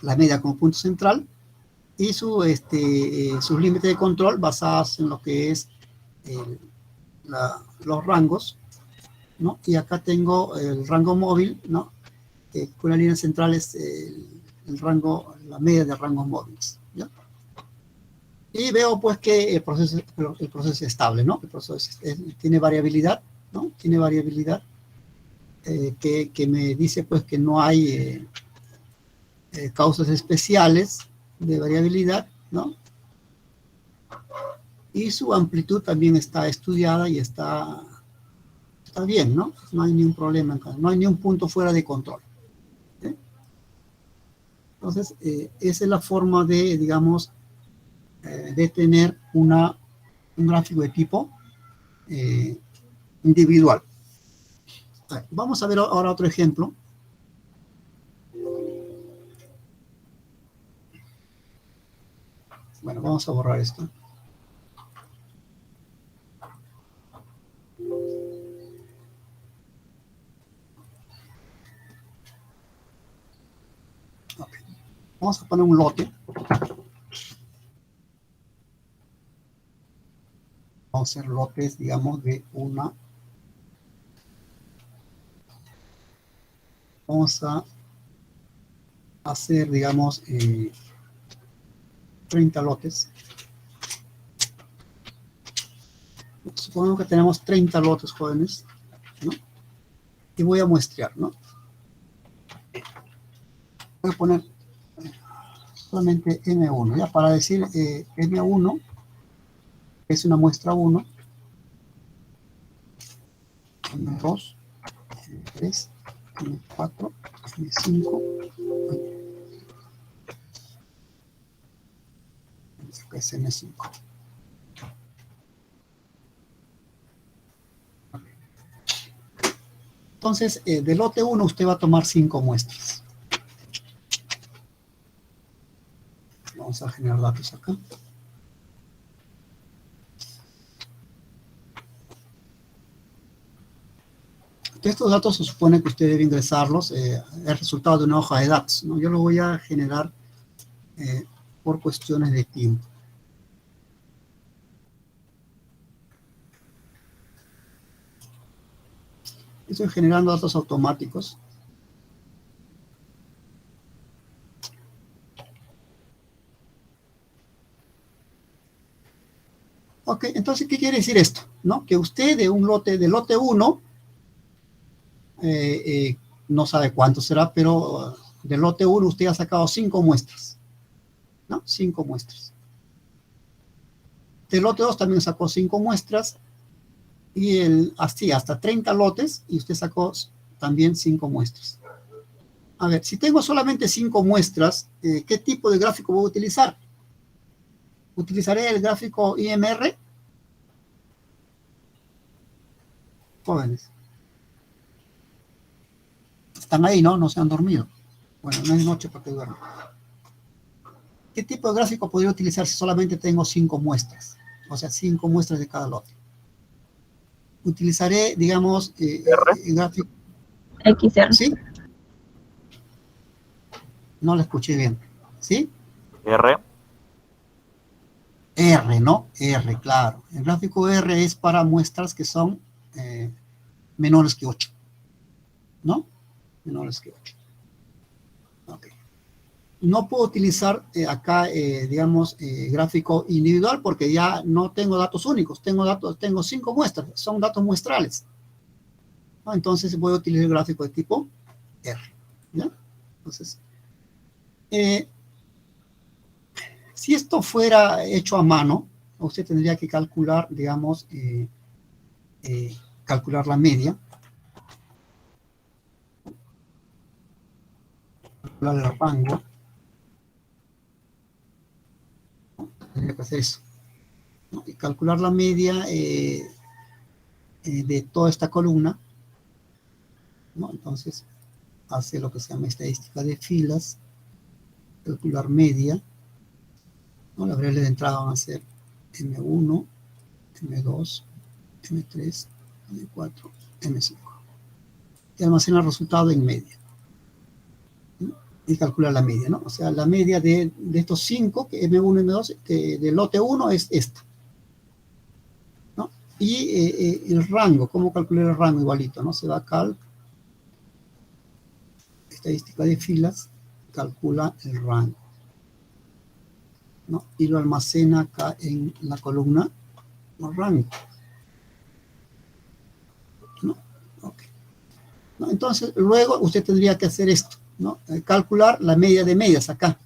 La media como punto central. Y sus límites de control basados en lo que es los rangos, ¿no? Y acá tengo el rango móvil, ¿no? Con la línea central es el rango, la media de rangos móviles, ¿ya? Y veo pues que el proceso es estable, ¿no? El proceso tiene variabilidad, ¿no? Tiene variabilidad que me dice pues que no hay causas especiales de variabilidad, ¿no? Y su amplitud también está estudiada y está bien, ¿no? No hay ningún problema, no hay ni un punto fuera de control. ¿Sí? Entonces, esa es la forma de, digamos, de tener un gráfico de tipo individual. Vamos a ver ahora otro ejemplo. Bueno, vamos a borrar esto. Okay. Vamos a poner un lote. Vamos a hacer lotes, digamos, de una. Vamos a hacer, digamos, 30 lotes. Supongamos que tenemos 30 lotes, jóvenes, ¿no? Y voy a muestrear, ¿no? Voy a poner solamente M1, ya para decir M1 es una muestra 1, M2, M3, M4, M5, es M5. Entonces, del lote 1 usted va a tomar 5 muestras. Vamos a generar datos acá. Estos datos se supone que usted debe ingresarlos, el resultado de una hoja de datos, ¿no? Yo lo voy a generar por cuestiones de tiempo. Estoy generando datos automáticos. Ok, entonces, ¿qué quiere decir esto? ¿No? Que usted de lote 1, no sabe cuánto será, pero del lote 1 usted ha sacado 5 muestras, ¿no? 5 muestras. Del lote 2 también sacó 5 muestras, y así hasta 30 lotes, y usted sacó también 5 muestras. A ver, si tengo solamente 5 muestras, ¿qué tipo de gráfico voy a utilizar? ¿Utilizaré el gráfico IMR? Jóvenes. Están ahí, ¿no? No se han dormido. Bueno, no es noche para que duerman. ¿Qué tipo de gráfico podría utilizar si solamente tengo 5 muestras? O sea, 5 muestras de cada lote. Utilizaré, digamos, el gráfico... XR. ¿Sí? No lo escuché bien. ¿Sí? R. R, ¿no? R, claro. El gráfico R es para muestras que son menores que 8. ¿No? Menores que 8. Ok. No puedo utilizar acá, digamos, gráfico individual porque ya no tengo datos únicos. Tengo 5 muestras. Son datos muestrales. ¿No? Entonces voy a utilizar el gráfico de tipo R. ¿Ya? Entonces, si esto fuera hecho a mano, usted tendría que calcular, digamos, calcular la media, calcular el rango, tendría que hacer eso, ¿no? Y calcular la media de toda esta columna, ¿no? Entonces, hace lo que se llama estadística de filas, calcular media, ¿no? Las variables de entrada van a ser M1, M2, M3, M4, M5. Y almacena el resultado en media, ¿no? Y calcula la media, ¿no? O sea, la media de estos 5, que M1 y M2, que del lote 1 es esta, ¿no? Y el rango, ¿cómo calcular el rango? Igualito, ¿no? Se va a calc, estadística de filas, calcula el rango, ¿no? Y lo almacena acá en la columna, el rango, ¿no? Ok. ¿No? Entonces, luego usted tendría que hacer esto, ¿no? Calcular la media de medias acá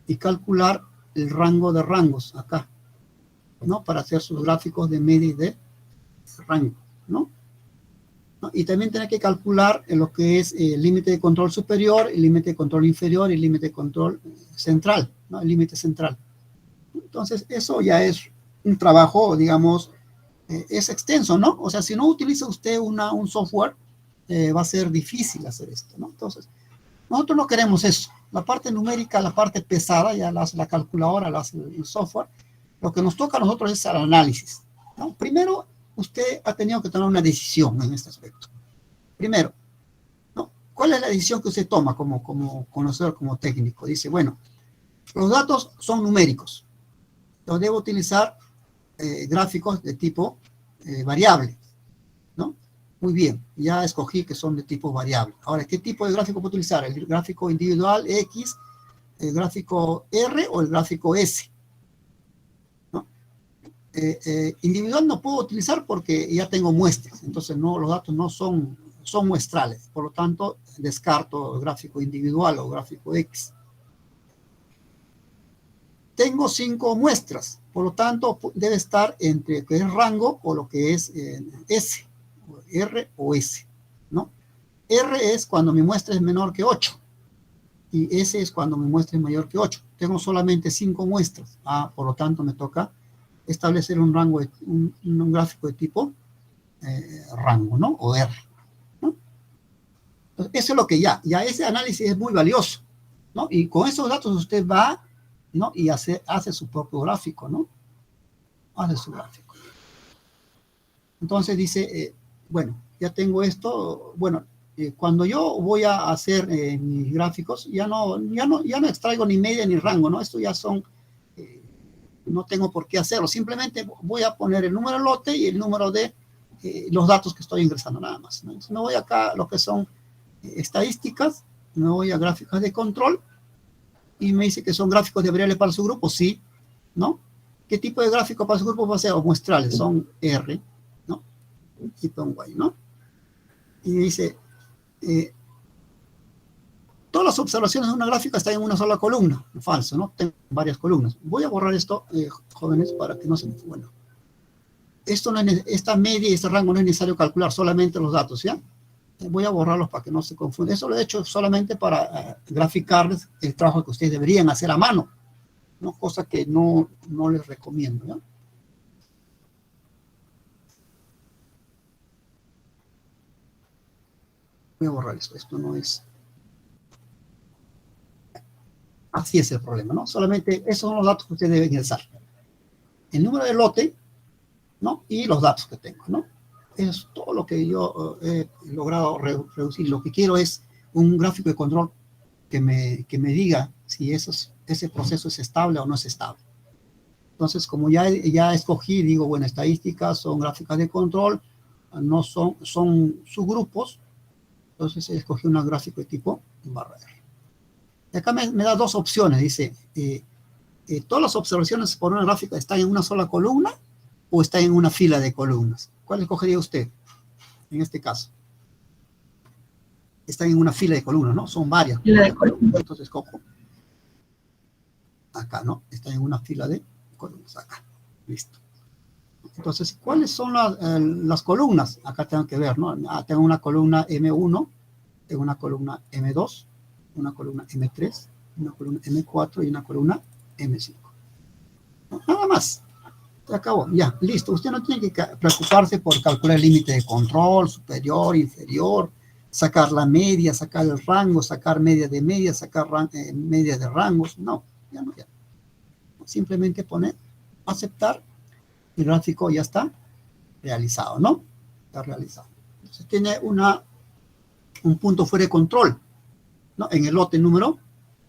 y calcular el rango de rangos acá, ¿no? Para hacer sus gráficos de media y de rango, ¿no? ¿No? Y también tiene que calcular lo que es el límite de control superior, el límite de control inferior y el límite de control central, ¿no? El límite central. Entonces, eso ya es un trabajo, digamos, es extenso, ¿no? O sea, si no utiliza usted un software, va a ser difícil hacer esto, ¿no? Entonces, nosotros no queremos eso. La parte numérica, la parte pesada, ya la hace la calculadora, la hace el software. Lo que nos toca a nosotros es el análisis, ¿no? Primero, usted ha tenido que tomar una decisión en este aspecto. Primero, ¿no? ¿Cuál es la decisión que usted toma como conocedor, como técnico? Dice, bueno, los datos son numéricos. Yo debo utilizar gráficos de tipo variable, ¿no? Muy bien, ya escogí que son de tipo variable. Ahora, ¿qué tipo de gráfico puedo utilizar? ¿El gráfico individual X, el gráfico R o el gráfico S? ¿No? Individual no puedo utilizar porque ya tengo muestras, entonces no, los datos no son muestrales, por lo tanto descarto el gráfico individual o gráfico X. Tengo 5 muestras, por lo tanto debe estar entre lo que es rango o lo que es S, R o S, ¿no? R es cuando mi muestra es menor que 8 y S es cuando mi muestra es mayor que 8. Tengo solamente 5 muestras, por lo tanto me toca establecer un rango, un gráfico de tipo rango, ¿no? O R, ¿no? Entonces, eso es lo que ya ese análisis es muy valioso, ¿no? Y con esos datos usted va, ¿no? Y hace su propio gráfico, ¿no? Hace su gráfico. Entonces dice, bueno, ya tengo esto, bueno, cuando yo voy a hacer mis gráficos, ya no extraigo ni media ni rango, ¿no? Esto ya son, no tengo por qué hacerlo, simplemente voy a poner el número de lote y el número de los datos que estoy ingresando nada más, ¿no? Entonces me voy acá a lo que son estadísticas, me voy a gráficas de control y me dice que son gráficos de variables para su grupo, sí, ¿no? ¿Qué tipo de gráfico para su grupo va a ser? O muestrales, son R, ¿no? Y pongo ahí, ¿no? Y dice, todas las observaciones de una gráfica están en una sola columna. Falso, ¿no? Tengo varias columnas. Voy a borrar esto, jóvenes, para que no se me... Bueno, esto no es, esta media y este rango no es necesario calcular, solamente los datos, ¿ya? Voy a borrarlos para que no se confundan. Eso lo he hecho solamente para graficarles el trabajo que ustedes deberían hacer a mano, ¿no? Cosa que no les recomiendo, ¿ya? Voy a borrar esto no es... Así es el problema, ¿no? Solamente esos son los datos que ustedes deben ingresar. El número de lote, ¿no? Y los datos que tengo, ¿no? Es todo lo que yo he logrado reducir. Lo que quiero es un gráfico de control que me diga si ese proceso es estable o no es estable. Entonces, como ya escogí, digo, bueno, estadísticas son gráficas de control, no son subgrupos, entonces escogí un gráfico de tipo barra R. Y acá me da dos opciones, dice, todas las observaciones por una gráfica están en una sola columna o están en una fila de columnas. ¿Cuál escogería usted en este caso? Están en una fila de columnas, ¿no? Son varias. Fila de columnas. Entonces escojo acá, ¿no? Están en una fila de columnas acá. Listo. Entonces, ¿cuáles son las columnas? Acá tengo que ver, ¿no? Tengo una columna M1, tengo una columna M2, una columna M3, una columna M4 y una columna M5. ¿No? Nada más. Se acabó. Ya, listo. Usted no tiene que preocuparse por calcular el límite de control, superior, inferior, sacar la media, sacar el rango, sacar media de media, sacar media de rangos. No, ya no, ya. Simplemente poner aceptar. El gráfico ya está realizado, ¿no? Está realizado. Entonces tiene un punto fuera de control, ¿no? En el lote número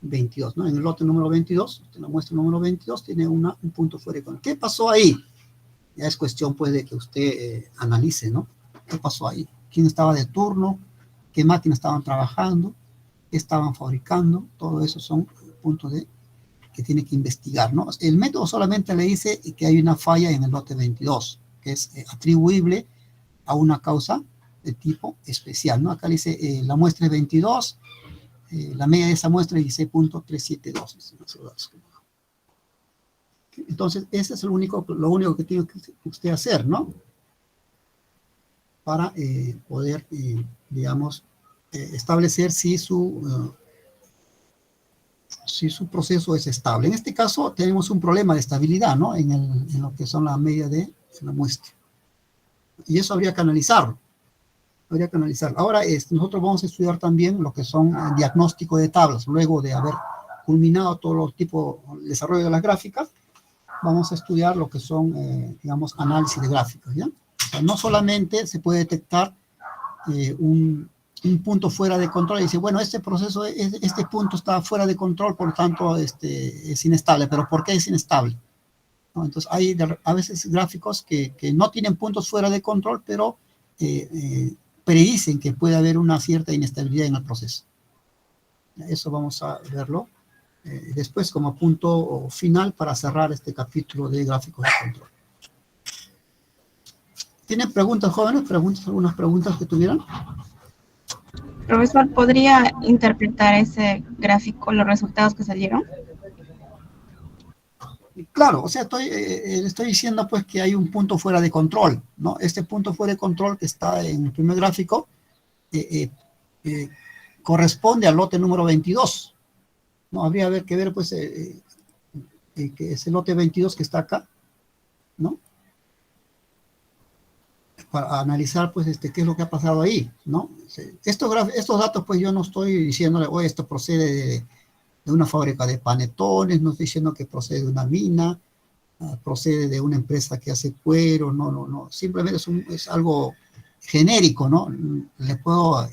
22, ¿no? En el lote número 22, usted la muestra número 22, tiene un punto fuera de control. ¿Qué pasó ahí? Ya es cuestión, pues, de que usted analice, ¿no? ¿Qué pasó ahí? ¿Quién estaba de turno? ¿Qué máquinas estaban trabajando? ¿Qué estaban fabricando? Todo eso son puntos que tiene que investigar, ¿no? El método solamente le dice que hay una falla en el lote 22, que es atribuible a una causa de tipo especial, ¿no? Acá le dice la muestra es 22, la media de esa muestra es 16.372. Entonces, ese es lo único que tiene que usted hacer, ¿no? Para poder, digamos, establecer si su proceso es estable. En este caso tenemos un problema de estabilidad, ¿no? En lo que son la media de la muestra. Y eso habría que analizarlo. Ahora, nosotros vamos a estudiar también lo que son diagnóstico de tablas. Luego de haber culminado todo los tipos, el desarrollo de las gráficas, vamos a estudiar lo que son, digamos, análisis de gráficas, ¿ya? O sea, no solamente se puede detectar un punto fuera de control y dice, bueno, este proceso, este punto está fuera de control, por lo tanto es inestable. ¿Pero por qué es inestable? ¿No? Entonces hay a veces gráficos que no tienen puntos fuera de control, pero predicen que puede haber una cierta inestabilidad en el proceso. Eso vamos a verlo después como punto final para cerrar este capítulo de gráficos de control. ¿Tienen preguntas, jóvenes? ¿Algunas preguntas que tuvieran? Profesor, ¿podría interpretar ese gráfico, los resultados que salieron? Claro, o sea, estoy diciendo pues que hay un punto fuera de control, ¿no? Este punto fuera de control que está en el primer gráfico corresponde al lote número 22, ¿no? Habría que ver pues que es el lote 22 que está acá, ¿no? Para analizar pues qué es lo que ha pasado ahí, ¿no? Estos datos pues yo no estoy diciéndole, oye, esto procede de una fábrica de panetones, no estoy diciendo que procede de una mina, procede de una empresa que hace cuero, no, simplemente es algo genérico, ¿no? Le puedo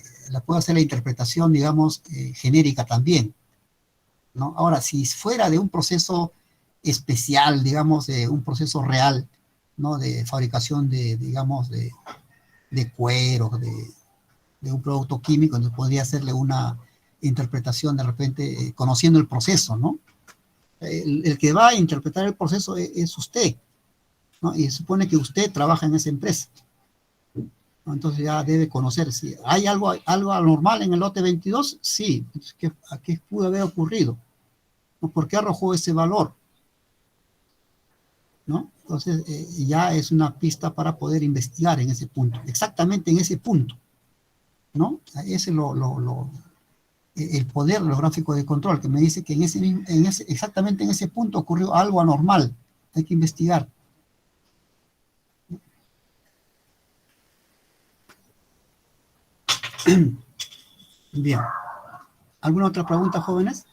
hacer la interpretación, digamos, genérica también, ¿no? Ahora, si fuera de un proceso especial, digamos, de un proceso real, ¿no? De fabricación digamos, de cuero, de un producto químico, entonces podría hacerle una interpretación de repente, conociendo el proceso, ¿no? El que va a interpretar el proceso es usted, ¿no? Y se supone que usted trabaja en esa empresa, ¿no? Entonces ya debe conocer si hay algo anormal en el lote 22, sí. Entonces, ¿qué pudo haber ocurrido? ¿No? ¿Por qué arrojó ese valor? ¿No? Entonces ya es una pista para poder investigar en ese punto, exactamente en ese punto, ¿no? Ese es el poder de los gráficos de control, que me dice que exactamente en ese punto ocurrió algo anormal. Hay que investigar. Bien. ¿Alguna otra pregunta, jóvenes?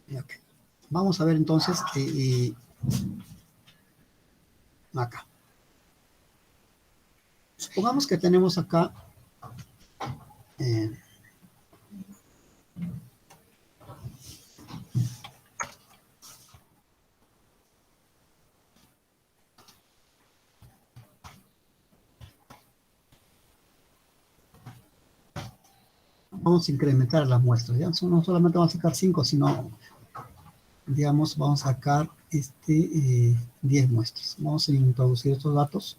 Okay. Vamos a ver entonces acá. Supongamos que tenemos acá vamos a incrementar las muestras, ¿ya? No solamente vamos a sacar 5, sino, digamos, vamos a sacar 10 muestras. Vamos a introducir estos datos.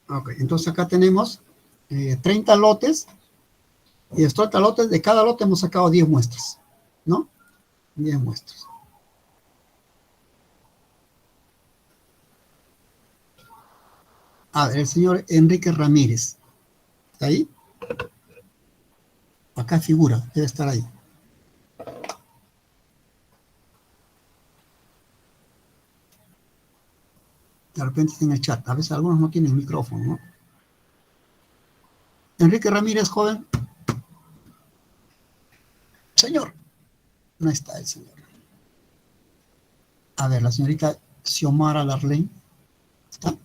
Ok, entonces acá tenemos 30 lotes, y de estos 30 lotes, de cada lote hemos sacado 10 muestras, ¿no? 10 muestras. A ver, el señor Enrique Ramírez, ¿está ahí? Acá figura, debe estar ahí. De repente está en el chat, a veces algunos no tienen micrófono, ¿no? Enrique Ramírez, joven. Señor, no está el señor. A ver, la señorita Xiomara Darlene, ¿está?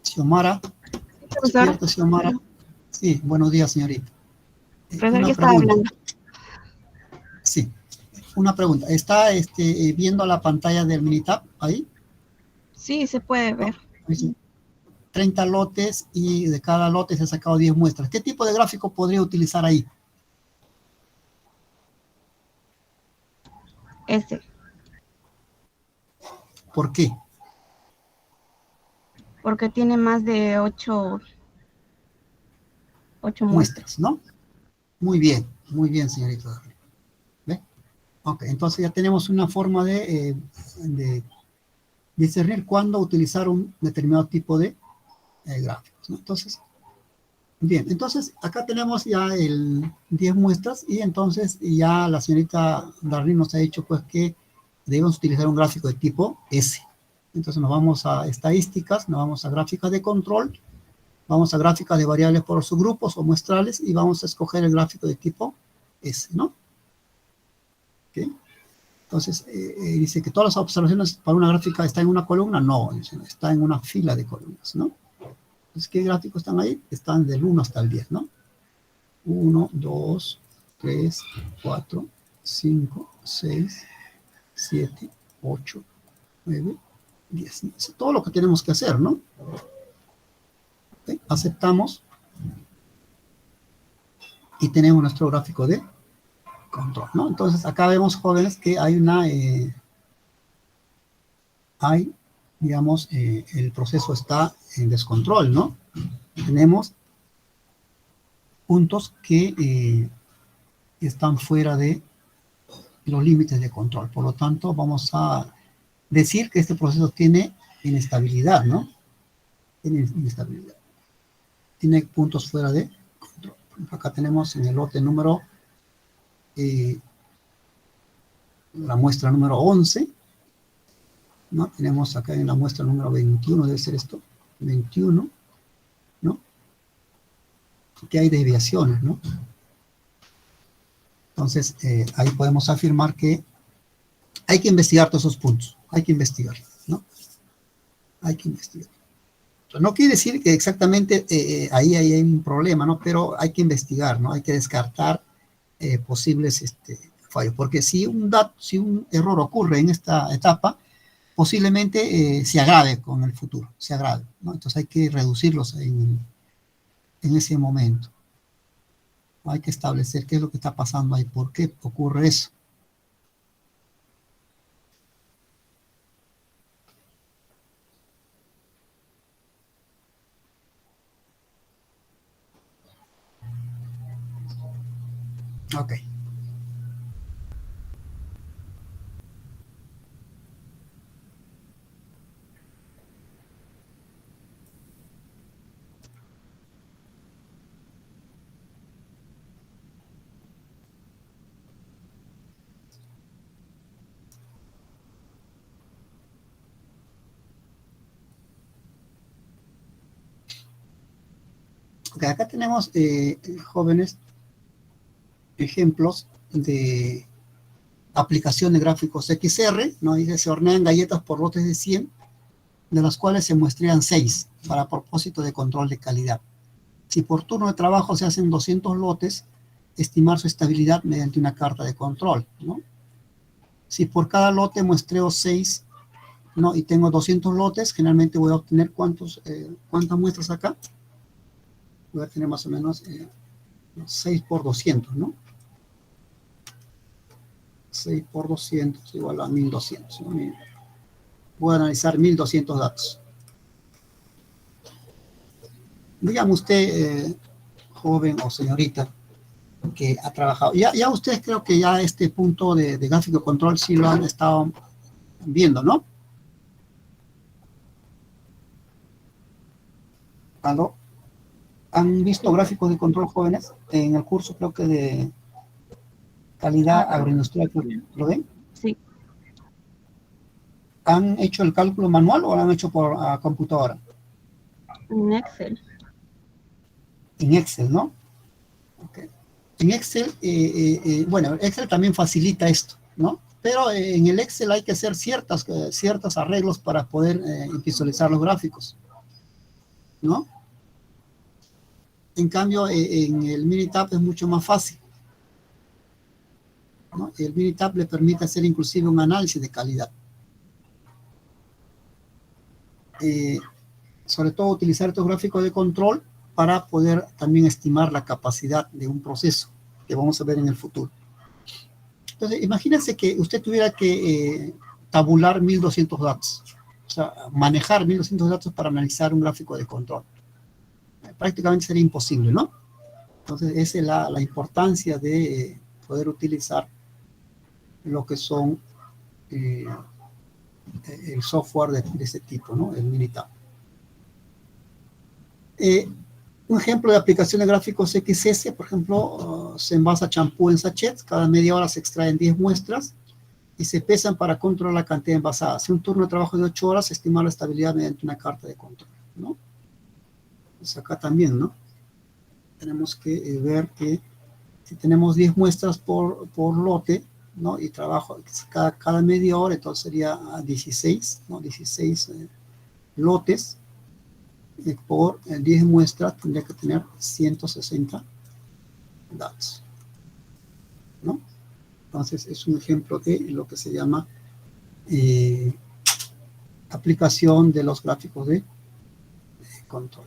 Xiomara, Profesor, despierta, Xiomara. Sí, buenos días, señorita. profesor, Una yo estaba pregunta. hablando. Sí, una pregunta. ¿Está viendo la pantalla del Minitab ahí? Sí, se puede ¿No? ver. Ahí sí. 30 lotes y de cada lote se ha sacado 10 muestras. ¿Qué tipo de gráfico podría utilizar ahí? Este, ¿Por qué? porque tiene más de 8 muestras. Muestras, ¿no? muy bien, señorita. ¿Ve? Ok, entonces ya tenemos una forma de discernir cuándo utilizar un determinado tipo de gráficos, ¿no? Entonces, bien, entonces acá tenemos ya el 10 muestras y entonces ya la señorita Darlene nos ha dicho pues que debemos utilizar un gráfico de tipo S. Entonces nos vamos a estadísticas, nos vamos a gráficas de control, vamos a gráficas de variables por subgrupos o muestrales y vamos a escoger el gráfico de tipo S, ¿no? ¿Okay? Entonces, dice que todas las observaciones para una gráfica están en una columna. No, está en una fila de columnas, ¿no? Entonces, ¿qué gráficos están ahí? Están del 1 hasta el 10, ¿no? 1, 2, 3, 4, 5, 6, 7, 8, 9, 10. Eso es todo lo que tenemos que hacer, ¿no? ¿Okay? Aceptamos y tenemos nuestro gráfico de control, ¿no? Entonces, acá vemos, jóvenes, que hay digamos, el proceso está en descontrol, ¿no? Tenemos puntos que están fuera de los límites de control. Por lo tanto, vamos a decir que este proceso tiene inestabilidad, ¿no? Tiene inestabilidad. Tiene puntos fuera de control. Acá tenemos en el lote número, la muestra número 11, ¿no? Tenemos acá en la muestra número 21, debe ser esto, 21, ¿no? Que hay desviaciones, ¿no? Entonces, ahí podemos afirmar que hay que investigar todos esos puntos, hay que investigar, ¿no? Hay que investigar. No quiere decir que exactamente ahí hay un problema, ¿no? Pero hay que investigar, ¿no? Hay que descartar posibles fallos, porque si un error ocurre en esta etapa, posiblemente se agrave con el futuro, se agrave, ¿no? Entonces hay que reducirlos en ese momento. Hay que establecer qué es lo que está pasando ahí, por qué ocurre eso. Ok. Ok, acá tenemos, jóvenes, ejemplos de aplicación de gráficos XR, ¿no? Dice, se hornean galletas por lotes de 100, de las cuales se muestrean 6 para propósito de control de calidad. Si por turno de trabajo se hacen 200 lotes, estimar su estabilidad mediante una carta de control, ¿no? Si por cada lote muestreo 6, ¿no? Y tengo 200 lotes, generalmente voy a obtener ¿cuántas muestras acá? Voy a tener más o menos 6 por 200, ¿no? 6 por 200 igual a 1200, ¿no? Voy a analizar 1200 datos. Dígame usted, joven o señorita, que ha trabajado. Ya ustedes creo que ya este punto de gráfico de control sí lo han estado viendo, ¿no? ¿Aló? ¿Han visto gráficos de control, jóvenes? En el curso creo que de calidad agroindustrial, ¿lo ven? Sí. ¿Han hecho el cálculo manual o lo han hecho por computadora? En Excel. En Excel, ¿no? Okay. En Excel, bueno, Excel también facilita esto, ¿no? Pero en el Excel hay que hacer ciertos arreglos para poder visualizar los gráficos, ¿no? En cambio, en el Minitab es mucho más fácil, ¿no? El Minitab le permite hacer inclusive un análisis de calidad. Sobre todo utilizar estos gráficos de control para poder también estimar la capacidad de un proceso que vamos a ver en el futuro. Entonces, imagínense que usted tuviera que tabular 1200 datos, o sea, manejar 1200 datos para analizar un gráfico de control. Prácticamente sería imposible, ¿no? Entonces, esa es la importancia de poder utilizar lo que son el software de ese tipo, ¿no? El Minitab. Un ejemplo de aplicación de gráficos XS, por ejemplo, se envasa champú en sachets, cada media hora se extraen 10 muestras y se pesan para controlar la cantidad envasada. Si un turno de trabajo de 8 horas, estimar la estabilidad mediante una carta de control, ¿no? Pues acá también, ¿no? Tenemos que ver que si tenemos 10 muestras por lote, ¿no? Y trabajo cada media hora, entonces sería 16, ¿no? 16 lotes. Por 10 muestras tendría que tener 160 datos, ¿no? Entonces es un ejemplo de lo que se llama aplicación de los gráficos de control.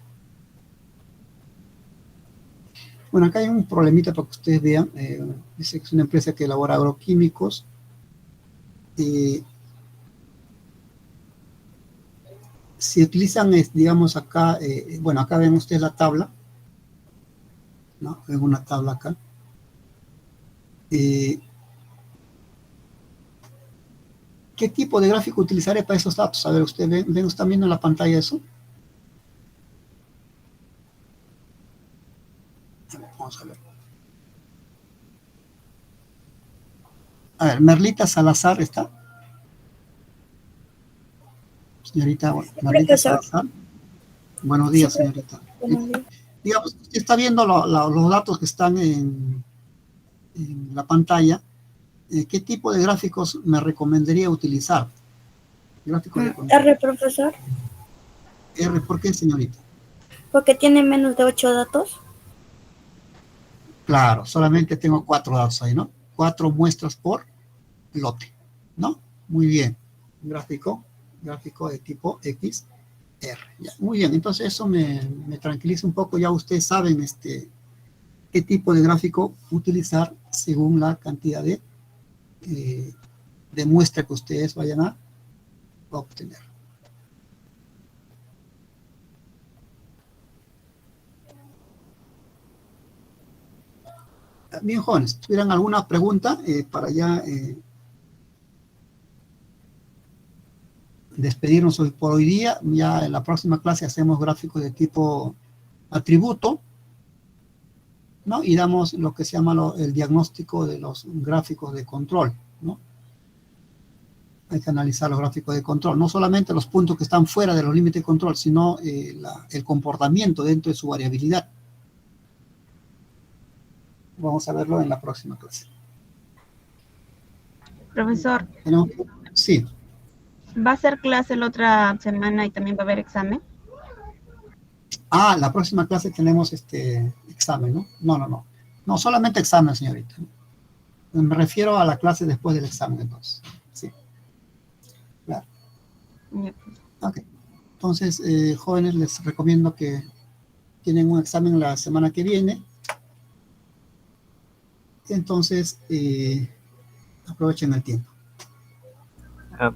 Bueno, acá hay un problemita para que ustedes vean. Dice que es una empresa que elabora agroquímicos. Si utilizan, digamos, acá, bueno, acá ven ustedes la tabla, ¿no? Ven una tabla acá. ¿Qué tipo de gráfico utilizaré para esos datos? A ver, ustedes están viendo en la pantalla eso. A ver, vamos a ver. A ver, Merlita Salazar está. Señorita Merlita Salazar. Buenos días, señorita. Buenos días. Digamos, usted está viendo los datos que están en la pantalla. ¿Qué tipo de gráficos me recomendaría utilizar? Gráficos de control. R, profesor. R, ¿por qué, señorita? Porque tiene menos de 8 datos. Claro, solamente tengo 4 datos ahí, ¿no? 4 muestras por lote, ¿no? Muy bien. Gráfico de tipo XR. Ya, muy bien, entonces eso me tranquiliza un poco. Ya ustedes saben qué tipo de gráfico utilizar según la cantidad de muestra que ustedes vayan a obtener. Bien, jóvenes, ¿tuvieran alguna pregunta para ya despedirnos hoy por hoy día? Ya en la próxima clase hacemos gráficos de tipo atributo, ¿no? Y damos lo que se llama el diagnóstico de los gráficos de control, ¿no? Hay que analizar los gráficos de control, no solamente los puntos que están fuera de los límites de control, sino el comportamiento dentro de su variabilidad. Vamos a verlo en la próxima clase. Profesor, sí. ¿va a ser clase la otra semana y también va a haber examen? Ah, la próxima clase tenemos examen, ¿no? No. No, solamente examen, señorita. Me refiero a la clase después del examen, entonces. Sí. Claro. Ok. Entonces, jóvenes, les recomiendo que tienen un examen la semana que viene. Entonces, aprovechen el tiempo.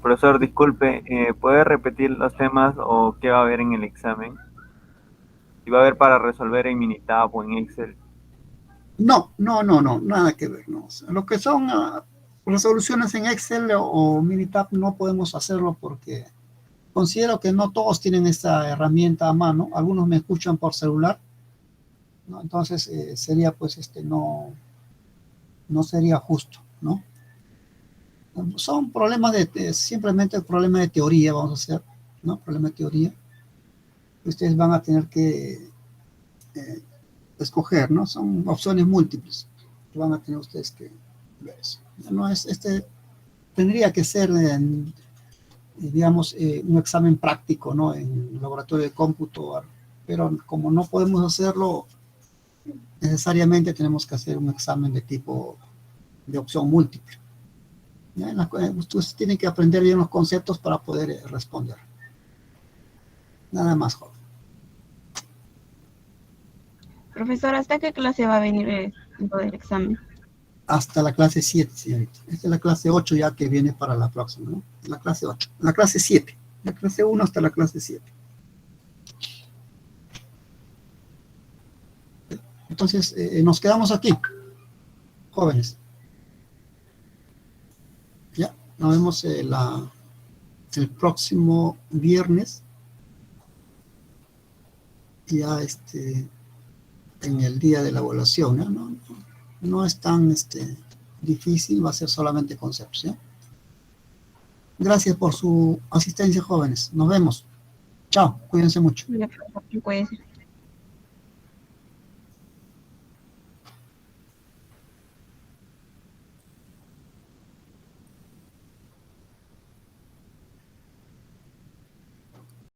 Profesor, disculpe, ¿puede repetir los temas o qué va a haber en el examen? ¿Y va a haber para resolver en Minitab o en Excel? No, nada que ver. No. O sea, lo que son resoluciones en Excel o Minitab no podemos hacerlo porque considero que no todos tienen esta herramienta a mano. Algunos me escuchan por celular, ¿no? Entonces sería pues no sería justo, ¿no? Son problemas simplemente problemas de teoría, vamos a hacer, ¿no? Problemas de teoría. Ustedes van a tener que escoger, ¿no? Son opciones múltiples. Van a tener ustedes que ver eso. No es, tendría que ser, digamos, un examen práctico, ¿no? En laboratorio de cómputo, pero como no podemos hacerlo, necesariamente tenemos que hacer un examen de tipo de opción múltiple. Ustedes tienen que aprender bien los conceptos para poder responder. Nada más, joven. Profesor, ¿hasta qué clase va a venir lo del examen? Hasta la clase 7, señorita. Esta es la clase 8 ya que viene para la próxima, ¿no? La clase 8. La clase 7. La clase 1 hasta la clase 7. Entonces, nos quedamos aquí, jóvenes. Ya, nos vemos el próximo viernes. Ya en el día de la evaluación, ¿no? No es tan difícil, va a ser solamente conceptos, ¿ya? Gracias por su asistencia, jóvenes. Nos vemos. Chao, cuídense mucho. Puede ser.